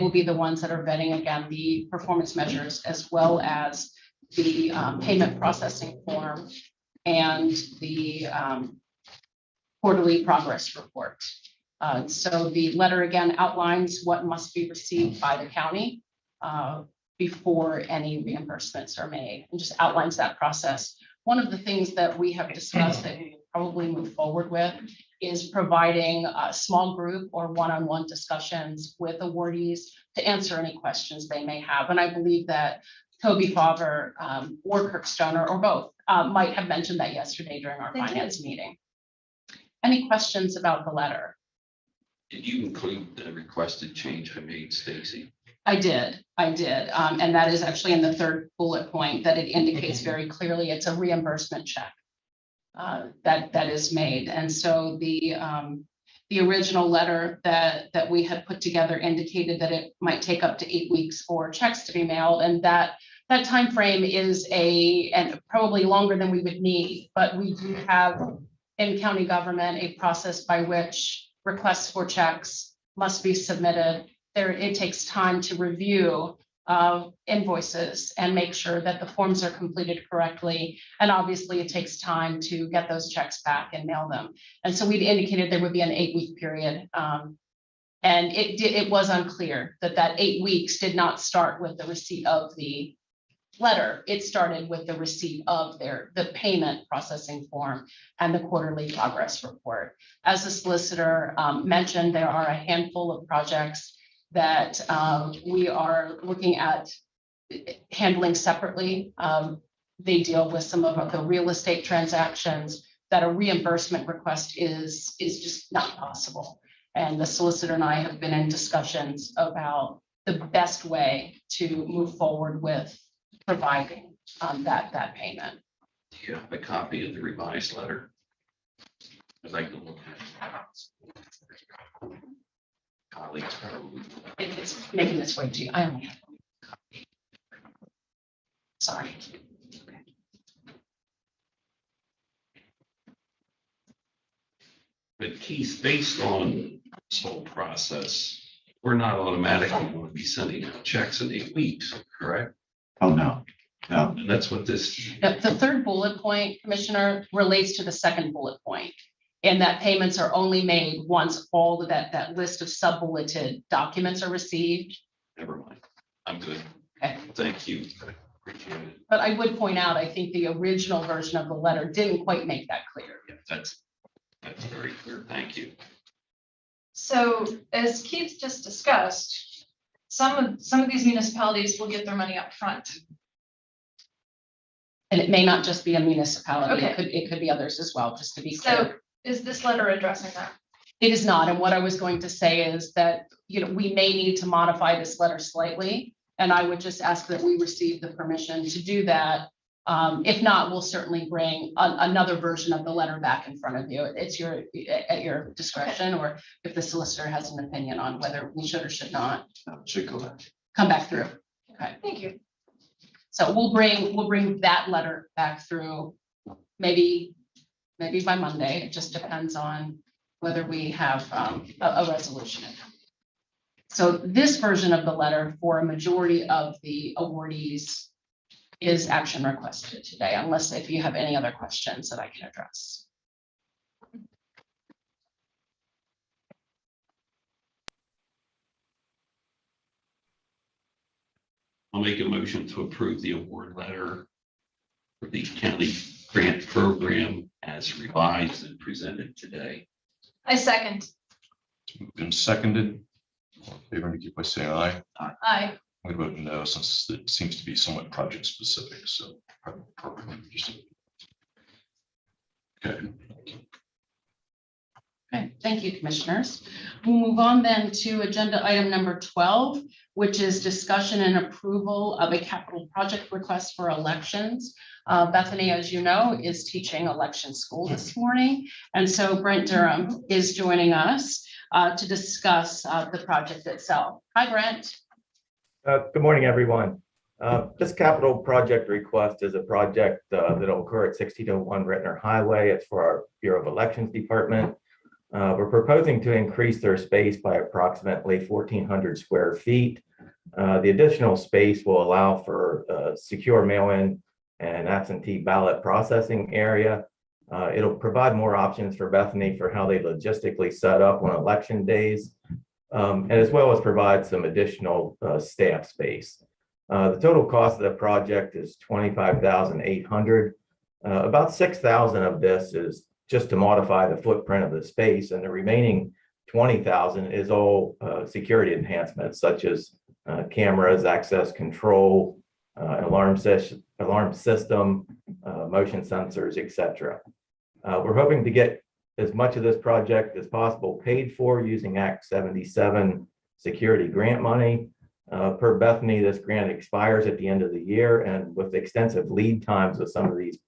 will be the ones that are vetting again the performance measures, as well as the payment processing form and the quarterly progress report. So the letter again outlines what must be received by the county before any reimbursements are made, and just outlines that process. One of the things that we have discussed that we probably move forward with is providing a small group or one-on-one discussions with awardees to answer any questions they may have. And I believe that Toby Faber or Kirk Stoner or both might have mentioned that yesterday during our finance meeting. Any questions about the letter? Did you include the requested change I made, Stacy? I did. And that is actually in the third bullet point that it indicates very clearly it's a reimbursement check that is made. And so the original letter that we had put together indicated that it might take up to 8 weeks for checks to be mailed, and that time frame is and probably longer than we would need, but we do have in county government a process by which requests for checks must be submitted. It takes time to review invoices and make sure that the forms are completed correctly. And obviously it takes time to get those checks back and mail them. And so we'd indicated there would be an 8-week period. And it was unclear that 8 weeks did not start with the receipt of the letter. It started with the receipt of the payment processing form and the quarterly progress report. As the solicitor mentioned, there are a handful of projects that we are looking at handling separately. They deal with some of the real estate transactions that a reimbursement request is just not possible. And the solicitor and I have been in discussions about the best way to move forward with providing that payment. Do you have a copy of the revised letter? I'd like to look at it. Colleagues probably. It's making its way to you. I only have a copy. Sorry. But Keith, based on this whole process, we're not automatically going to be sending out checks in 8 weeks, correct? Oh, no. And that's what this. The third bullet point, Commissioner, relates to the second bullet point, in that payments are only made once all of that list of sub-bulleted documents are received. Never mind. I'm good. Okay. Thank you. Appreciate it. But I would point out, I think the original version of the letter didn't quite make that clear. Yeah, that's very clear. Thank you. So as Keith just discussed, some of these municipalities will get their money up front. And it may not just be a municipality, Okay. it could be others as well, just to be clear. So is this letter addressing that? It is not, and what I was going to say is that, we may need to modify this letter slightly, and I would just ask that we receive the permission to do that. If not, we'll certainly bring another version of the letter back in front of you. It's at your discretion, or if the solicitor has an opinion on whether we should or should not. No, it should go back. Come back through. Okay. Thank you. So we'll bring that letter back through maybe by Monday. It just depends on whether we have a resolution. So this version of the letter for a majority of the awardees is action requested today, unless if you have any other questions that I can address. I'll make a motion to approve the award letter for the county grant program as revised and presented today. I second. Been seconded. All in favor, indicate by saying aye. Aye. I'm going to vote no, since it seems to be somewhat project specific, so. Okay. Okay, thank you, commissioners. We'll move on then to agenda item number 12, which is discussion and approval of a capital project request for elections. Bethany, as you know, is teaching election school this morning. And so Brent Durham is joining us to discuss the project itself. Hi, Brent. Good morning, everyone. This capital project request is a project that'll occur at 1601 Rittner Highway. It's for our Bureau of Elections Department. We're proposing to increase their space by approximately 1,400 square feet. The additional space will allow for a secure mail-in and absentee ballot processing area. It'll provide more options for Bethany for how they logistically set up on election days, and as well as provide some additional staff space. The total cost of the project is $25,800. About $6,000 of this is just to modify the footprint of the space, and the remaining 20,000 is all security enhancements such as cameras, access control, alarm system, motion sensors, etc. We're hoping to get as much of this project as possible paid for using Act 77 security grant money. Per Bethany, this grant expires at the end of the year, and with extensive lead times of some of these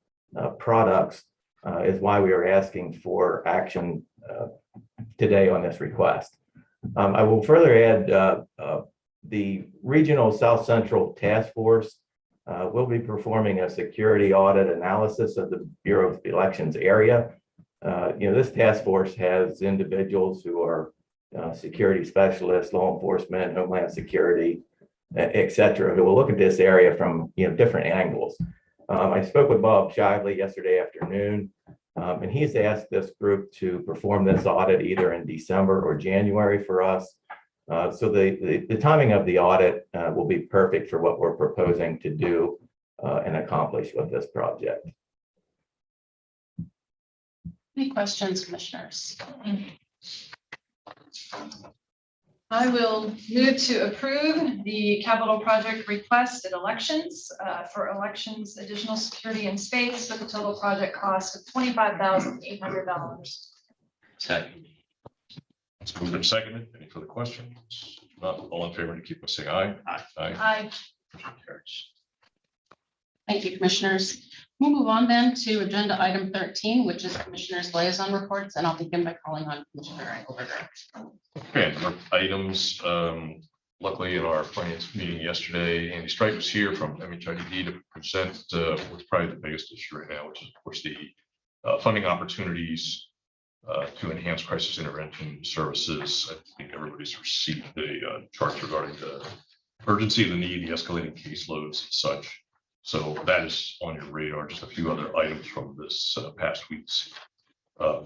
products is why we are asking for action today on this request. I will further add the Regional South Central Task Force will be performing a security audit analysis of the Bureau of Elections area. This task force has individuals who are security specialists, law enforcement, homeland security, et cetera, who will look at this area from different angles. I spoke with Bob Shively yesterday afternoon, and he's asked this group to perform this audit either in December or January for us. So the timing of the audit will be perfect for what we're proposing to do and accomplish with this project. Any questions, commissioners? I will move to approve the capital project request at elections for elections, additional security and space with a total project cost of $25,800. Second. It's moved and seconded. Any further questions? If not, all in favor to keep us saying aye. Aye. Aye. Motion carries. Thank you, commissioners. We'll move on then to agenda item 13, which is commissioners' liaison reports, and I'll begin by calling on Commissioner Engelberger. Okay, number of items. Luckily, in our finance meeting yesterday, Andy Strike was here from MHIDD to present what's probably the biggest issue right now, which is, of course, the funding opportunities to enhance crisis intervention services. I think everybody's received the charts regarding the urgency of the need, the escalating caseloads, and such. So that is on your radar. Just a few other items from this past week's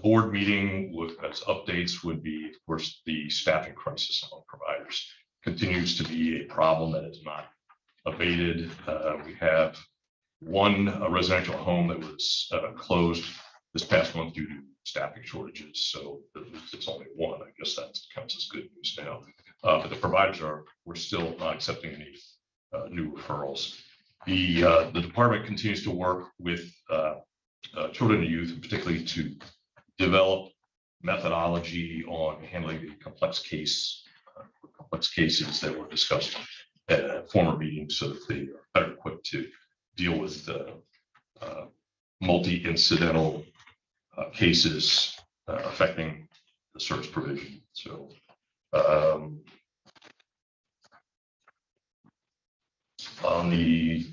board meeting as updates would be, of course, the staffing crisis among providers continues to be a problem that is not abated. We have one residential home that was closed this past month due to staffing shortages. So it's only one. I guess that counts as good news now. But the providers we're still not accepting any new referrals. The department continues to work with children and youth, and particularly to develop methodology on handling the complex cases that were discussed at former meetings, so that they are better equipped to deal with multi-incidental cases affecting the service provision. So on the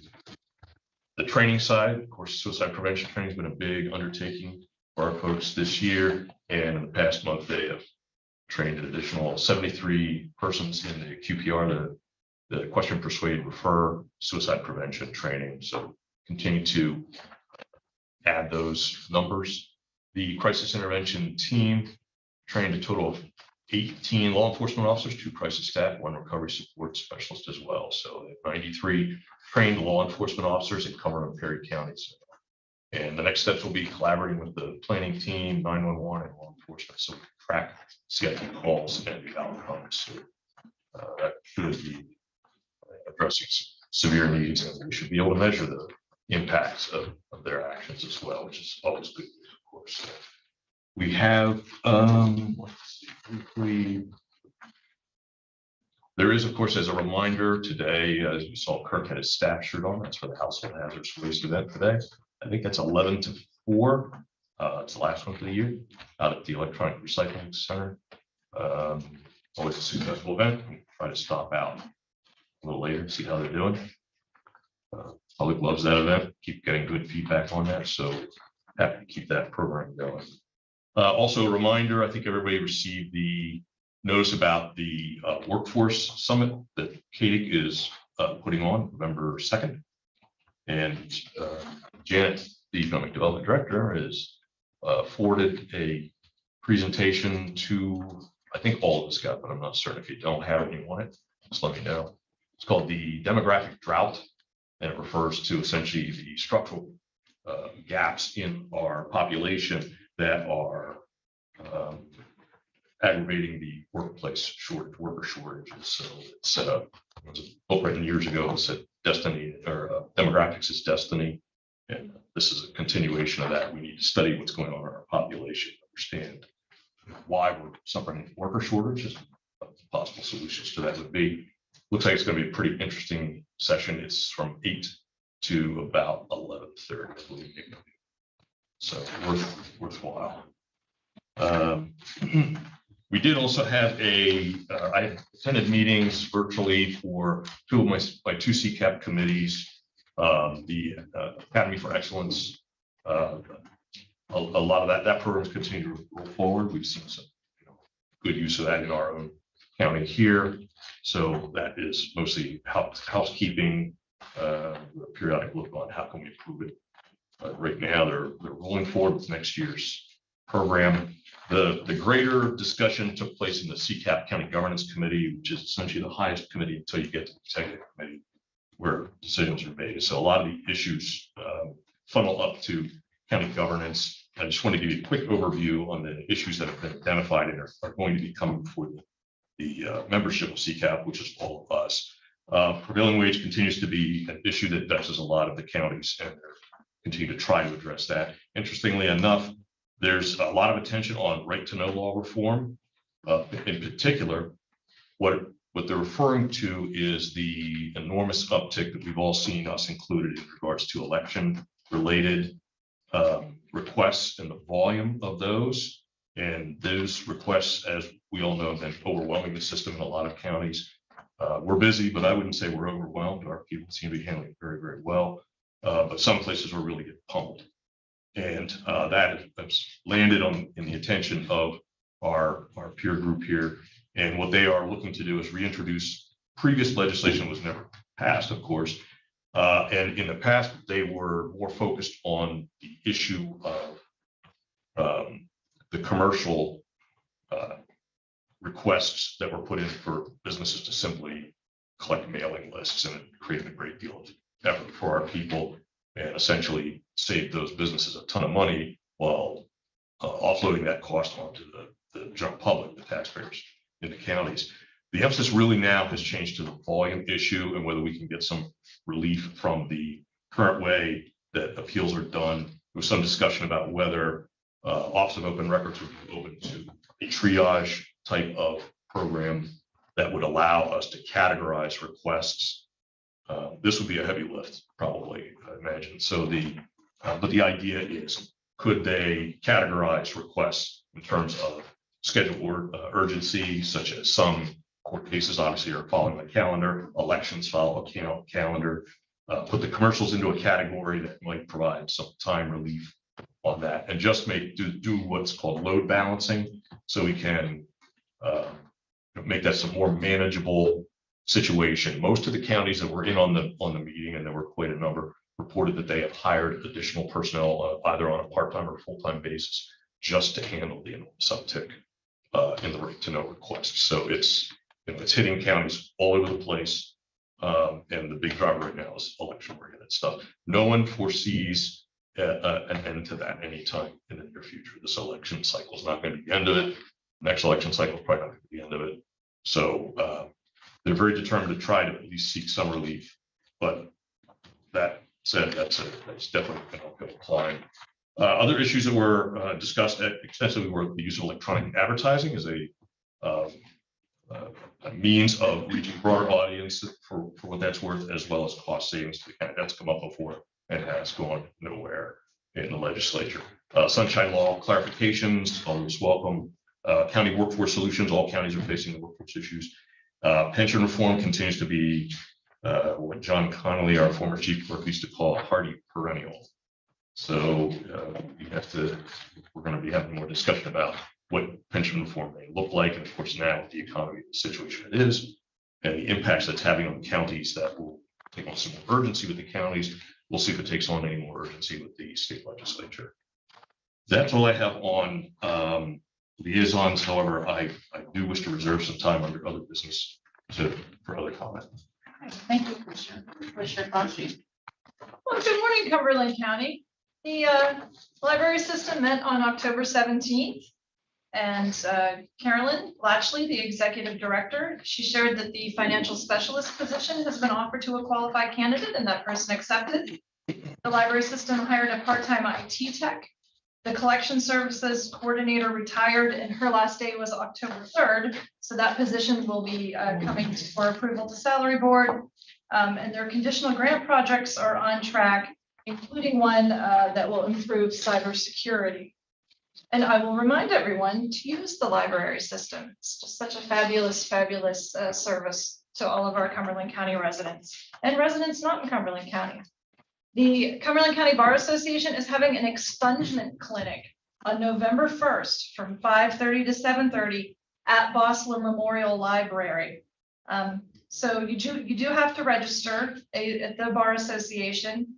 training side, of course, suicide prevention training has been a big undertaking for our folks this year. And in the past month, they have trained an additional 73 persons in the QPR, the question, persuade, refer suicide prevention training. So continue to add those numbers. The crisis intervention team trained a total of 18 law enforcement officers, 2 crisis staff, 1 recovery support specialist as well. So 93 trained law enforcement officers in Cumberland and Perry counties. And the next steps will be collaborating with the planning team, 911, and law enforcement, so we can track scheduled calls and the outcomes. That should be addressing severe needs, and we should be able to measure the impacts of their actions as well, which is always good news, of course. We have, let's see, briefly, there is, of course, as a reminder today, as you saw, Kirk had his staff shirt on. That's for the Household Hazardous Waste event today. I think that's 11 to 4. It's the last one for the year out at the Electronic Recycling Center. Always a successful event. We try to stop out a little later, see how they're doing. Public loves that event. Keep getting good feedback on that. So happy to keep that program going. Also a reminder, I think everybody received the notice about the workforce summit that KDIC is putting on November 2nd. And Janet, the Economic Development Director, has forwarded a presentation to, I think all of us got, but I'm not certain. If you don't have it and you want it, just let me know. It's called the Demographic Drought, and it refers to essentially the structural gaps in our population that are aggravating the workplace shortage, worker shortages. So it's it was a book written years ago that said destiny or demographics is destiny. And this is a continuation of that. We need to study what's going on in our population, understand why we're suffering worker shortages, possible solutions to that would be. Looks like it's going to be a pretty interesting session. It's from 8 to about 11:30, I believe. So worthwhile. We did also have I attended meetings virtually for two of my two CCAP committees, the Academy for Excellence. A lot of that programs continue to roll forward. We've seen some good use of that in our own county here. So that is mostly housekeeping, periodic look on how can we improve it. Right now, they're rolling forward with next year's program. The greater discussion took place in the CCAP County Governance Committee, which is essentially the highest committee until you get to the executive committee, where decisions are made. So a lot of the issues funnel up to county governance. I just want to give you a quick overview on the issues that have been identified and are going to be coming before the membership of CCAP, which is all of us. Prevailing wage continues to be an issue that vexes a lot of the counties, and they're continue to try to address that. Interestingly enough, there's a lot of attention on right to know law reform. In particular, what they're referring to is the enormous uptick that we've all seen, us included, in regards to election related requests and the volume of those. And those requests, as we all know, have been overwhelming the system in a lot of counties. We're busy, but I wouldn't say we're overwhelmed. Our people seem to be handling it very, very well. But some places are really getting pummeled. And that has landed in the attention of our peer group here. And what they are looking to do is reintroduce previous legislation that was never passed, of course. And in the past, they were more focused on the issue of the commercial requests that were put in for businesses to simply collect mailing lists, and it created a great deal of effort for our people and essentially saved those businesses a ton of money while offloading that cost onto the general public, the taxpayers in the counties. The emphasis really now has changed to the volume issue and whether we can get some relief from the current way that appeals are done. There was some discussion about whether Office of Open Records would be open to a triage type of program that would allow us to categorize requests. This would be a heavy lift, probably, I imagine. So but the idea is, could they categorize requests in terms of schedule or urgency, such as some court cases obviously are following the calendar, elections follow a calendar, put the commercials into a category that might provide some time relief on that, and just do what's called load balancing, so we can make that some more manageable situation. Most of the counties that were in on the meeting, and there were quite a number, reported that they have hired additional personnel either on a part-time or full-time basis just to handle the uptick in the right to know requests. So it's hitting counties all over the place, and the big driver right now is election-oriented stuff. No one foresees an end to that anytime in the near future. This election cycle is not going to be the end of it. Next election cycle is probably not going to be the end of it. So they're very determined to try to at least seek some relief. But that said, that's definitely an uphill climb. Other issues that were discussed extensively were the use of electronic advertising as a means of reaching broader audience for what that's worth, as well as cost savings. That's come up before and has gone nowhere in the legislature. Sunshine Law clarifications, always welcome. County workforce solutions, all counties are facing the workforce issues. Pension reform continues to be what John Connolly, our former chief clerk, used to call a hardy perennial. So we're going to be having more discussion about what pension reform may look like. And of course, now with the economy, the situation it is, and the impacts that's having on the counties, that will take on some more urgency with the counties. We'll see if it takes on any more urgency with the state legislature. That's all I have on liaisons. However, I do wish to reserve some time under other business for other comment. Thank you, Commissioner. Commissioner Conchi. Well, good morning, Cumberland County. The library system met on October 17th. And Carolyn Latchley, the executive director, she shared that the financial specialist position has been offered to a qualified candidate and that person accepted. The library system hired a part-time IT tech. The collection services coordinator retired and her last day was October 3rd. So that position will be coming for approval to salary board. And their conditional grant projects are on track, including one that will improve cybersecurity. And I will remind everyone to use the library system. It's just such a fabulous, fabulous service to all of our Cumberland County residents and residents not in Cumberland County. The Cumberland County Bar Association is having an expungement clinic on November 1st from 5:30 to 7:30 at Bosler Memorial Library. So you do have to register at the Bar Association.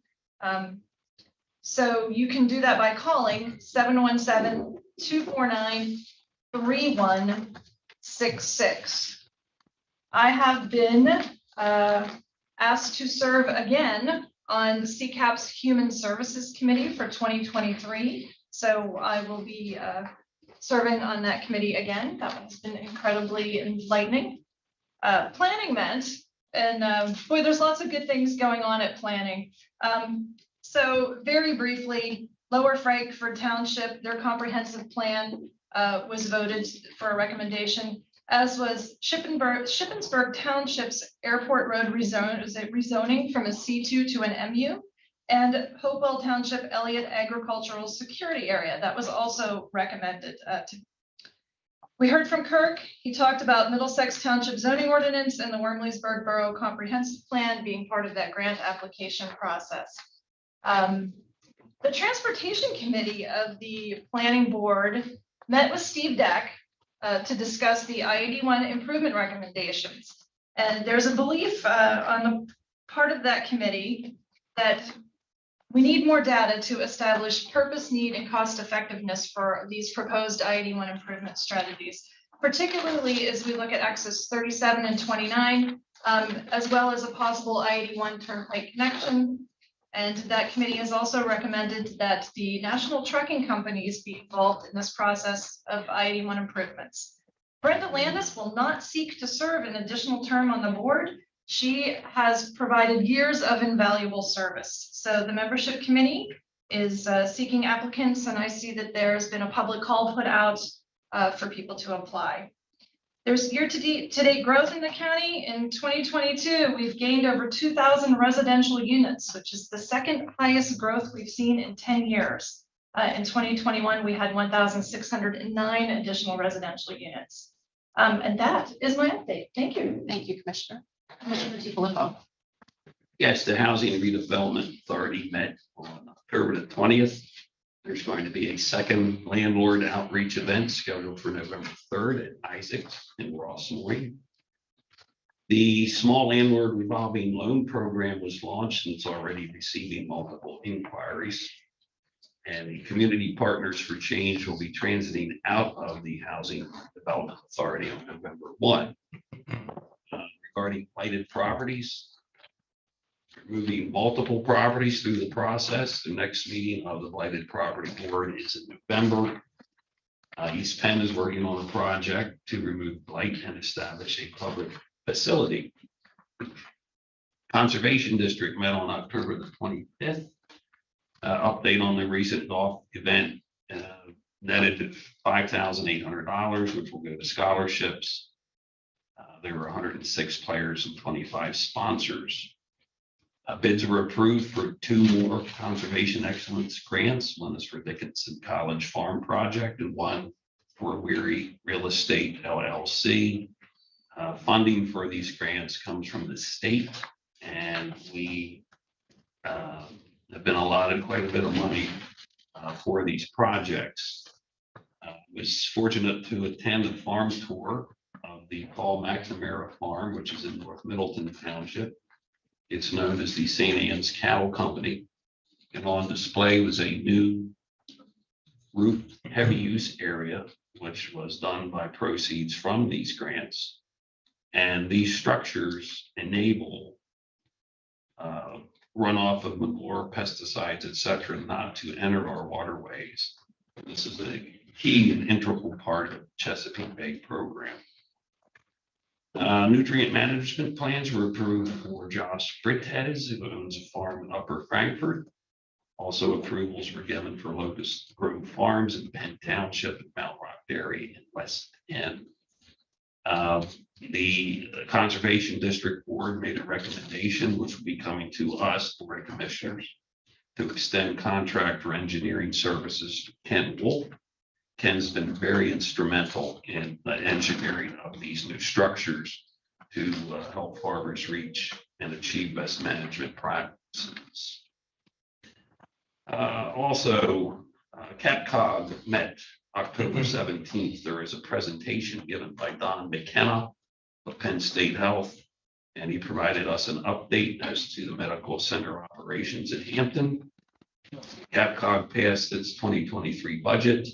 So you can do that by calling 717-249-3166. I have been asked to serve again on CCAP's Human Services Committee for 2023. So I will be serving on that committee again. That has been incredibly enlightening. Planning meant, and boy, there's lots of good things going on at planning. So very briefly, Lower Frankfort Township, their comprehensive plan was voted for a recommendation, as was Shippensburg Township's Airport Road rezoning from a C2 to an MU, and Hopewell Township Elliott Agricultural Security Area. That was also recommended. We heard from Kirk. He talked about Middlesex Township zoning ordinance and the Wormleysburg Borough Comprehensive Plan being part of that grant application process. The Transportation Committee of the Planning Board met with Steve Deck to discuss the I-81 improvement recommendations. And there's a belief on the part of that committee that we need more data to establish purpose, need, and cost effectiveness for these proposed I-81 improvement strategies, particularly as we look at axis 37 and 29, as well as a possible I-81 turnpike connection. And that committee has also recommended that the national trucking companies be involved in this process of I-81 improvements. Brenda Landis will not seek to serve an additional term on the board. She has provided years of invaluable service. So the membership committee is seeking applicants, and I see that there's been a public call put out for people to apply. There's year-to-date growth in the county. In 2022, we've gained over 2,000 residential units, which is the second highest growth we've seen in 10 years. In 2021, we had 1,609 additional residential units. And that is my update. Thank you. Thank you, Commissioner. Commissioner DiFilippo. Yes, the Housing Redevelopment Authority met on October the 20th. There's going to be a second landlord outreach event scheduled for November 3rd at Isaacs in Ross Mooring. The small landlord revolving loan program was launched and it's already receiving multiple inquiries. And the Community Partners for Change will be transiting out of the Housing Development Authority on November 1. Regarding blighted properties, moving multiple properties through the process. The next meeting of the Blighted Property Board is in November. East Penn is working on a project to remove blight and establish a public facility. Conservation District met on October the 25th. Update on the recent golf event netted $5,800, which will go to scholarships. There were 106 players and 25 sponsors. Bids were approved for 2 more conservation excellence grants. One is for Dickinson College Farm Project and one for Weary Real Estate LLC. Funding for these grants comes from the state, and we have been allotted quite a bit of money for these projects. Was fortunate to attend a farm tour of the Paul McNamara Farm, which is in North Middleton Township. It's known as the St. Anne's Cattle Company. And on display was a new roof heavy use area, which was done by proceeds from these grants. And these structures enable runoff of manure, pesticides, et cetera, not to enter our waterways. This is a key and integral part of Chesapeake Bay program. Nutrient management plans were approved for Josh Brittes, who owns a farm in Upper Frankfurt. Also approvals were given for Locust Grove Farms in Penn Township and Mount Rock Dairy in West End. The Conservation District Board made a recommendation, which will be coming to us, Board of Commissioners, to extend contract for engineering services to Ken Wolf. Ken's been very instrumental in the engineering of these new structures to help farmers reach and achieve best management practices. Also, CapCog met October 17th. There is a presentation given by Don McKenna of Penn State Health, and he provided us an update as to the medical center operations at Hampton. CapCog passed its 2023 budget.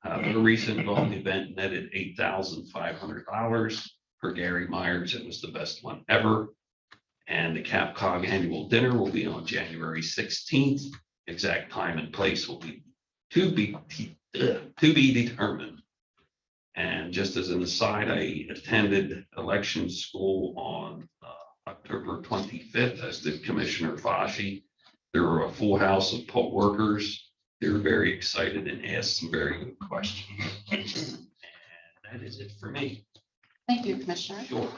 The recent golf event netted $8,500. For Gary Myers, it was the best one ever. And the CapCog annual dinner will be on January 16th. Exact time and place will be to be determined. And just as an aside, I attended election school on October 25th, as did Commissioner Fashi. There were a full house of poll workers. They were very excited and asked some very good questions. And that is it for me. Thank you, Commissioner. Sure.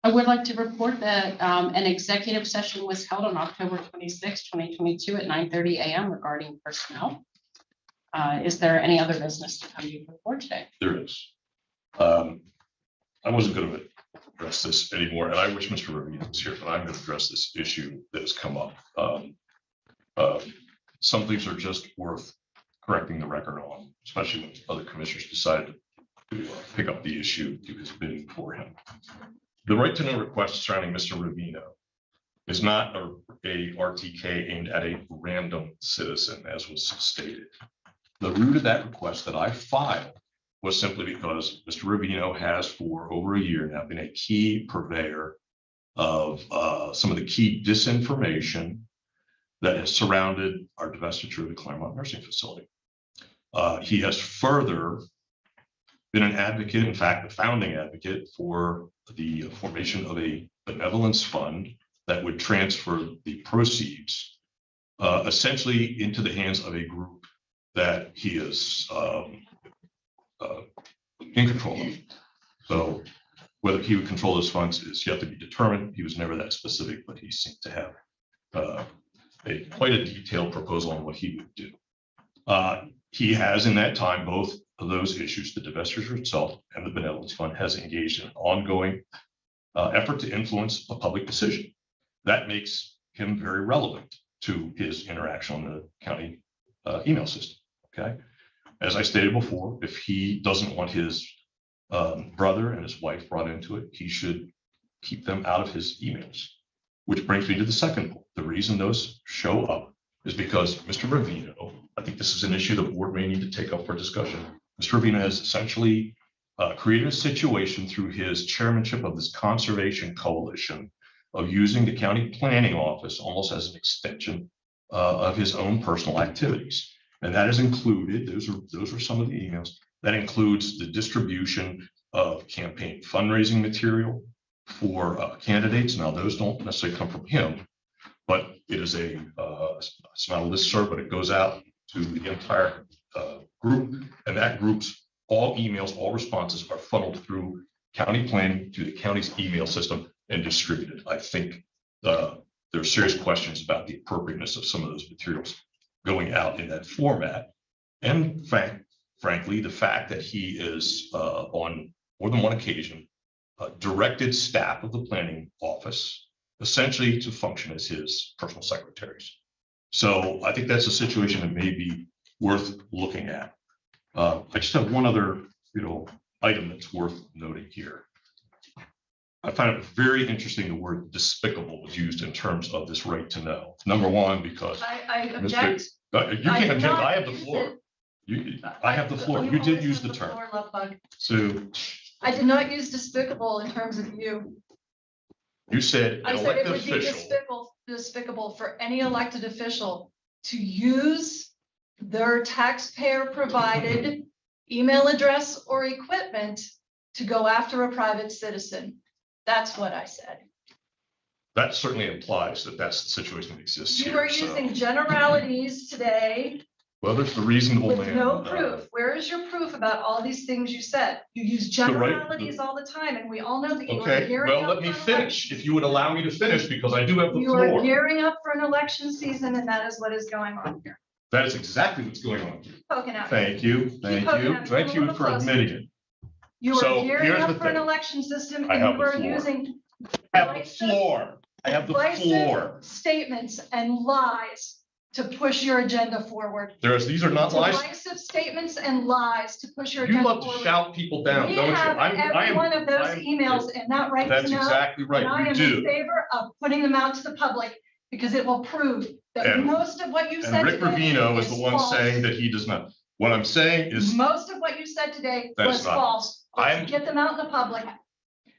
I would like to report that an executive session was held on October 26, 2022 at 9:30 a.m. regarding personnel. Is there any other business to come before today? There is. I wasn't going to address this anymore, and I wish Mr. Ravina was here, but I'm going to address this issue that has come up. Some things are just worth correcting the record on, especially when other commissioners decided to pick up the issue because bidding for him. The right to know request surrounding Mr. Ravino is not a RTK aimed at a random citizen, as was stated. The root of that request that I filed was simply because Mr. Ravino has for over a year now been a key purveyor of some of the key disinformation that has surrounded our divestiture of the Claremont Nursing Facility. He has further been an advocate, in fact, a founding advocate for the formation of a benevolence fund that would transfer the proceeds essentially into the hands of a group that he is in control of. So whether he would control those funds is yet to be determined. He was never that specific, but he seemed to have quite a detailed proposal on what he would do. He has in that time, both of those issues, the divestiture itself and the benevolence fund, has engaged in an ongoing effort to influence a public decision. That makes him very relevant to his interaction on the county email system. Okay. As I stated before, if he doesn't want his brother and his wife brought into it, he should keep them out of his emails. Which brings me to the second point. The reason those show up is because Mr. Ravino, I think this is an issue the board may need to take up for discussion. Mr. Ravino has essentially created a situation through his chairmanship of this conservation coalition of using the county planning office almost as an extension of his own personal activities. And that is included, those are some of the emails, that includes the distribution of campaign fundraising material for candidates. Now, those don't necessarily come from him, but it is it's not a listserv, but it goes out to the entire group, and that group's all emails, all responses are funneled through county planning to the county's email system and distributed. I think there are serious questions about the appropriateness of some of those materials going out in that format. And frankly, the fact that he is on more than one occasion directed staff of the planning office essentially to function as his personal secretaries. So I think that's a situation that may be worth looking at. I just have one other, item that's worth noting here. I find it very interesting the word despicable was used in terms of this right to know. Number one, because I object. You can't object. I have the floor. I have the floor. You did use the term. So I did not use despicable in terms of you. You said I an said it elected would be official. despicable for any elected official to use their taxpayer-provided email address or equipment to go after a private citizen. That's what I said. That certainly implies that that's the situation that exists You here. are so- using generalities today Well, there's the reasonable with man. no proof. Where is your proof about all these things you said? You use generalities all the time, and we all know that you are Okay, gearing well, up let me for an finish, if you would allow me to finish, because I do have the You are floor. gearing up for an election season, and that is what is going on here. That is exactly what's going on here. Poking at me. Thank you, thank poking you, at me. thank Come a you little for closer. admitting it. You So are gearing here's the up for an thing. election system, I and have you the are floor. using I have the floor, I have the divisive floor. statements and lies to push your agenda forward. These are not lies. Divisive statements and lies to push your You agenda love to forward. shout people down, We don't you? have I every am- one of those I am- emails and that right to know. That's exactly right, And I you am do. in favor of putting them out to the public because it will prove that And- most of what you said And Rick today Ravino is the one false. saying that he does not. What I'm saying is, Most of what you said today That is was not- false. I'm- Let's get them out in the public.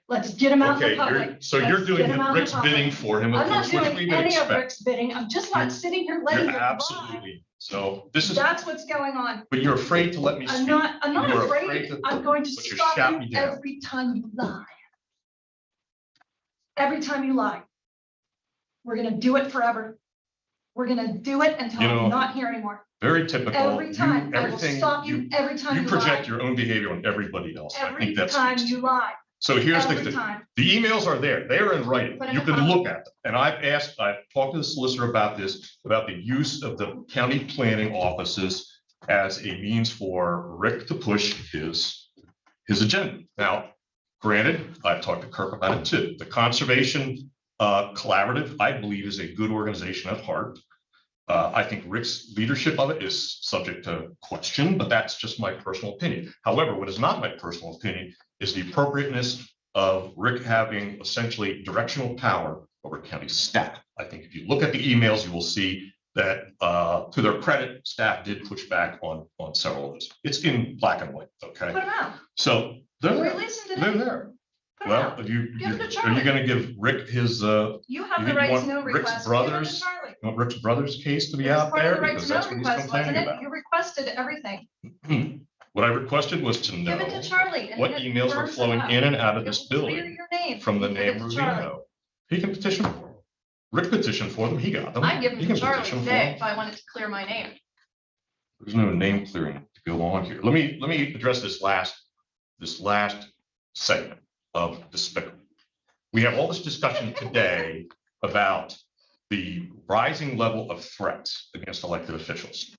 Let's get them out in okay, the public. you're Let's doing get 'em out in the Rick's public. bidding for him, I'm not which doing we would any of expect. Rick's bidding. I'm just not sitting here letting You're it lie. absolutely, so this is, That's what's going on. but you're afraid to let me speak. I'm not You are afraid. to- I'm going to but you stop shout you me down. every time you lie. Every time you lie. We're gonna do it forever. We're gonna do it until You know, I'm not here anymore. Very typical. Every time. I will everything- stop you every time You you lie. project your own behavior on everybody else. I Every think that's. time you lie. So here's Every the, time. the emails are there. They are in writing. Put in You the can file. look at them. And I've talked to the solicitor about this, about the use of the county planning offices as a means for Rick to push his agenda. Now, granted, I've talked to Kirk about it too. The Conservation Collaborative, I believe, is a good organization at heart. I think Rick's leadership of it is subject to question, but that's just my personal opinion. However, what is not my personal opinion is the appropriateness of Rick having essentially directional power over county staff. I think if you look at the emails, you will see that, to their credit, staff did push back on several of those. It's in black and white, okay? Put them out. So they're there. Release them They're today. there. Put 'em Well, out. are Give it to you Charlie. gonna give Rick his, You have the you right want to know Rick's request. Give it to brothers? Charlie. you want Rick's brother's case to be It was out part of there? the right Because to know that's what he's request, wasn't complaining it? about. You requested everything. What I requested was to Give it to know Charlie. and what it emails are firms it flowing up. in and out of It this will clear building your name. from the You give name it to Charlie. Rubino. He can petition for them. Rick petitioned for them, he got them. I'd give them He to can Charlie petition for today them. if I wanted to clear my name. There's no name clearing to go on here. Let me address this last segment of despicable. We have all this discussion today about the rising level of threats against elected officials.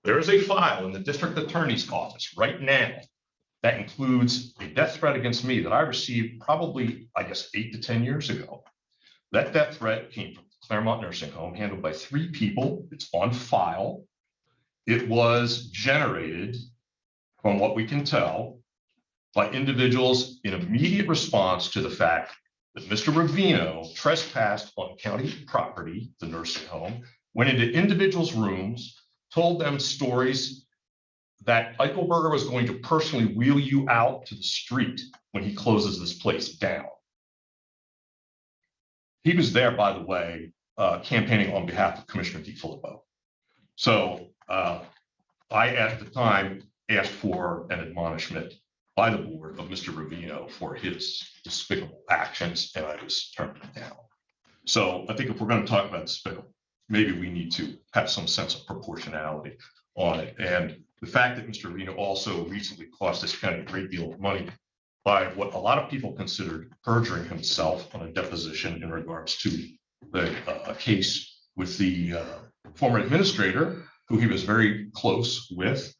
There is a file in the district attorney's office right now that includes a death threat against me that I received probably, I guess, 8 to 10 years ago. That death threat came from Claremont Nursing Home, handled by 3 people. It's on file. It was generated, from what we can tell, by individuals in immediate response to the fact that Mr. Ravino trespassed on county property, the nursing home, went into individuals' rooms, told them stories that Eichelberger was going to personally wheel you out to the street when he closes this place down. He was there, by the way, campaigning on behalf of Commissioner DiFilippo. So I, at the time, asked for an admonishment by the board of Mr. Ravino for his despicable actions, and I was turned down. So I think if we're going to talk about despicable, maybe we need to have some sense of proportionality on it. And the fact that Mr. Ravino also recently cost this county a great deal of money by what a lot of people considered perjuring himself on a deposition in regards to a case with the former administrator, who he was very close with,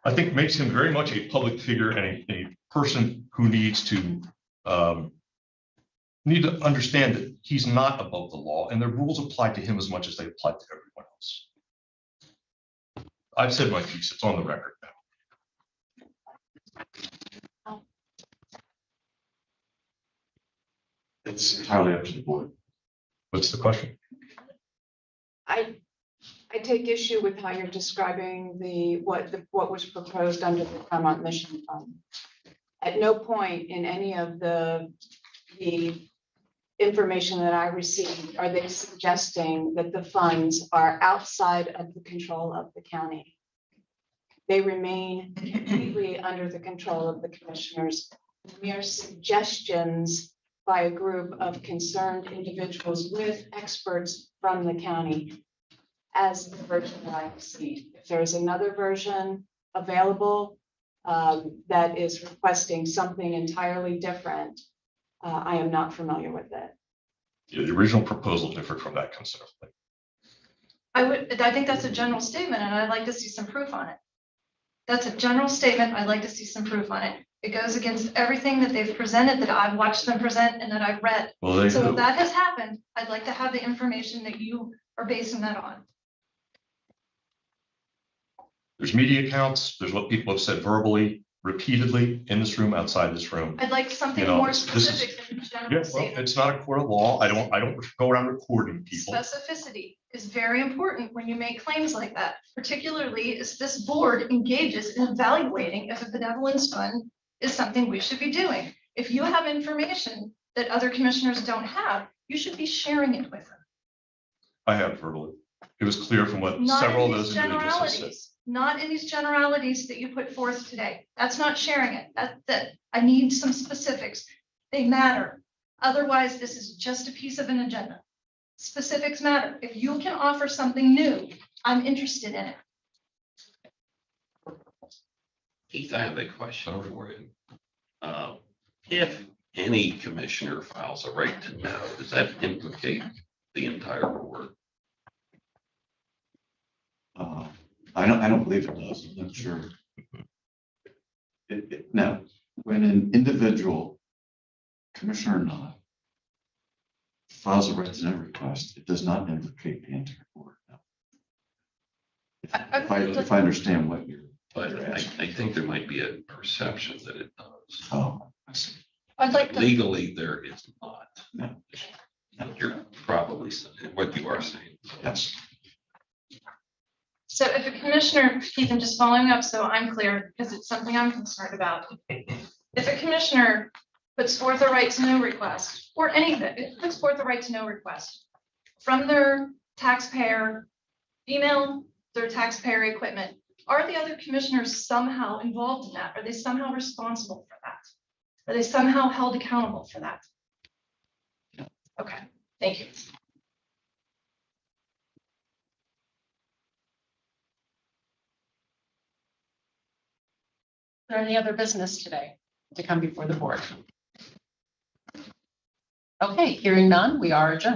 I think makes him very much a public figure and a person who needs to understand that he's not above the law and the rules apply to him as much as they apply to everyone else. I've said my piece, it's on the record now. It's entirely up to the board. What's the question? I take issue with how you're describing what was proposed under the Claremont Mission Fund. At no point in any of the information that I received, are they suggesting that the funds are outside of the control of the county? They remain completely under the control of the commissioners. Mere suggestions by a group of concerned individuals with experts from the county as the version that I received. If there's another version available that is requesting something entirely different, I am not familiar with it. Yeah, the original proposal differed from that considerably. I think that's a general statement and I'd like to see some proof on it. That's a general statement. I'd like to see some proof on it. It goes against everything that they've presented, that I've watched them present and that I've read. Well, So if that has happened, I'd like to have the information that you are basing that on. there's media accounts, there's what people have said verbally, repeatedly in this room, outside this room. I'd like something You know, more this is- specific than Yeah, general well, statement. it's not a court of law. I don't go around recording people. Specificity is very important when you make claims like that, particularly as this board engages in evaluating if a benevolence fund is something we should be doing. If you have information that other commissioners don't have, you should be sharing it with them. I have verbally. It was clear from what Not several in of these those individuals have said. generalities, not in these generalities that you put forth today. That's not sharing it. That I need some specifics. They matter. Otherwise, this is just a piece of an agenda. Specifics matter. If you can offer something new, I'm interested in it. Keith, I have a question for you. If any commissioner files a right to know, does that implicate the entire board? I don't believe it does. I'm not sure. Now, when an individual, commissioner or not, files a right to know request, it does not implicate the entire board. No. If I understand what you're. But I think there might be a perception that it does. Oh, I see. I'd like to. Legally, there is not. No. You're probably saying what you are saying. Yes. So if a commissioner, Keith, I'm just following up so I'm clear because it's something I'm concerned about. If a commissioner puts forth a right to know request or anything, puts forth a right to know request from their taxpayer, email their taxpayer equipment, are the other commissioners somehow involved in that? Are they somehow responsible for that? Are they somehow held accountable for that? Okay, thank you. Is there any other business today to come before the board? Okay, hearing none, we are adjourned.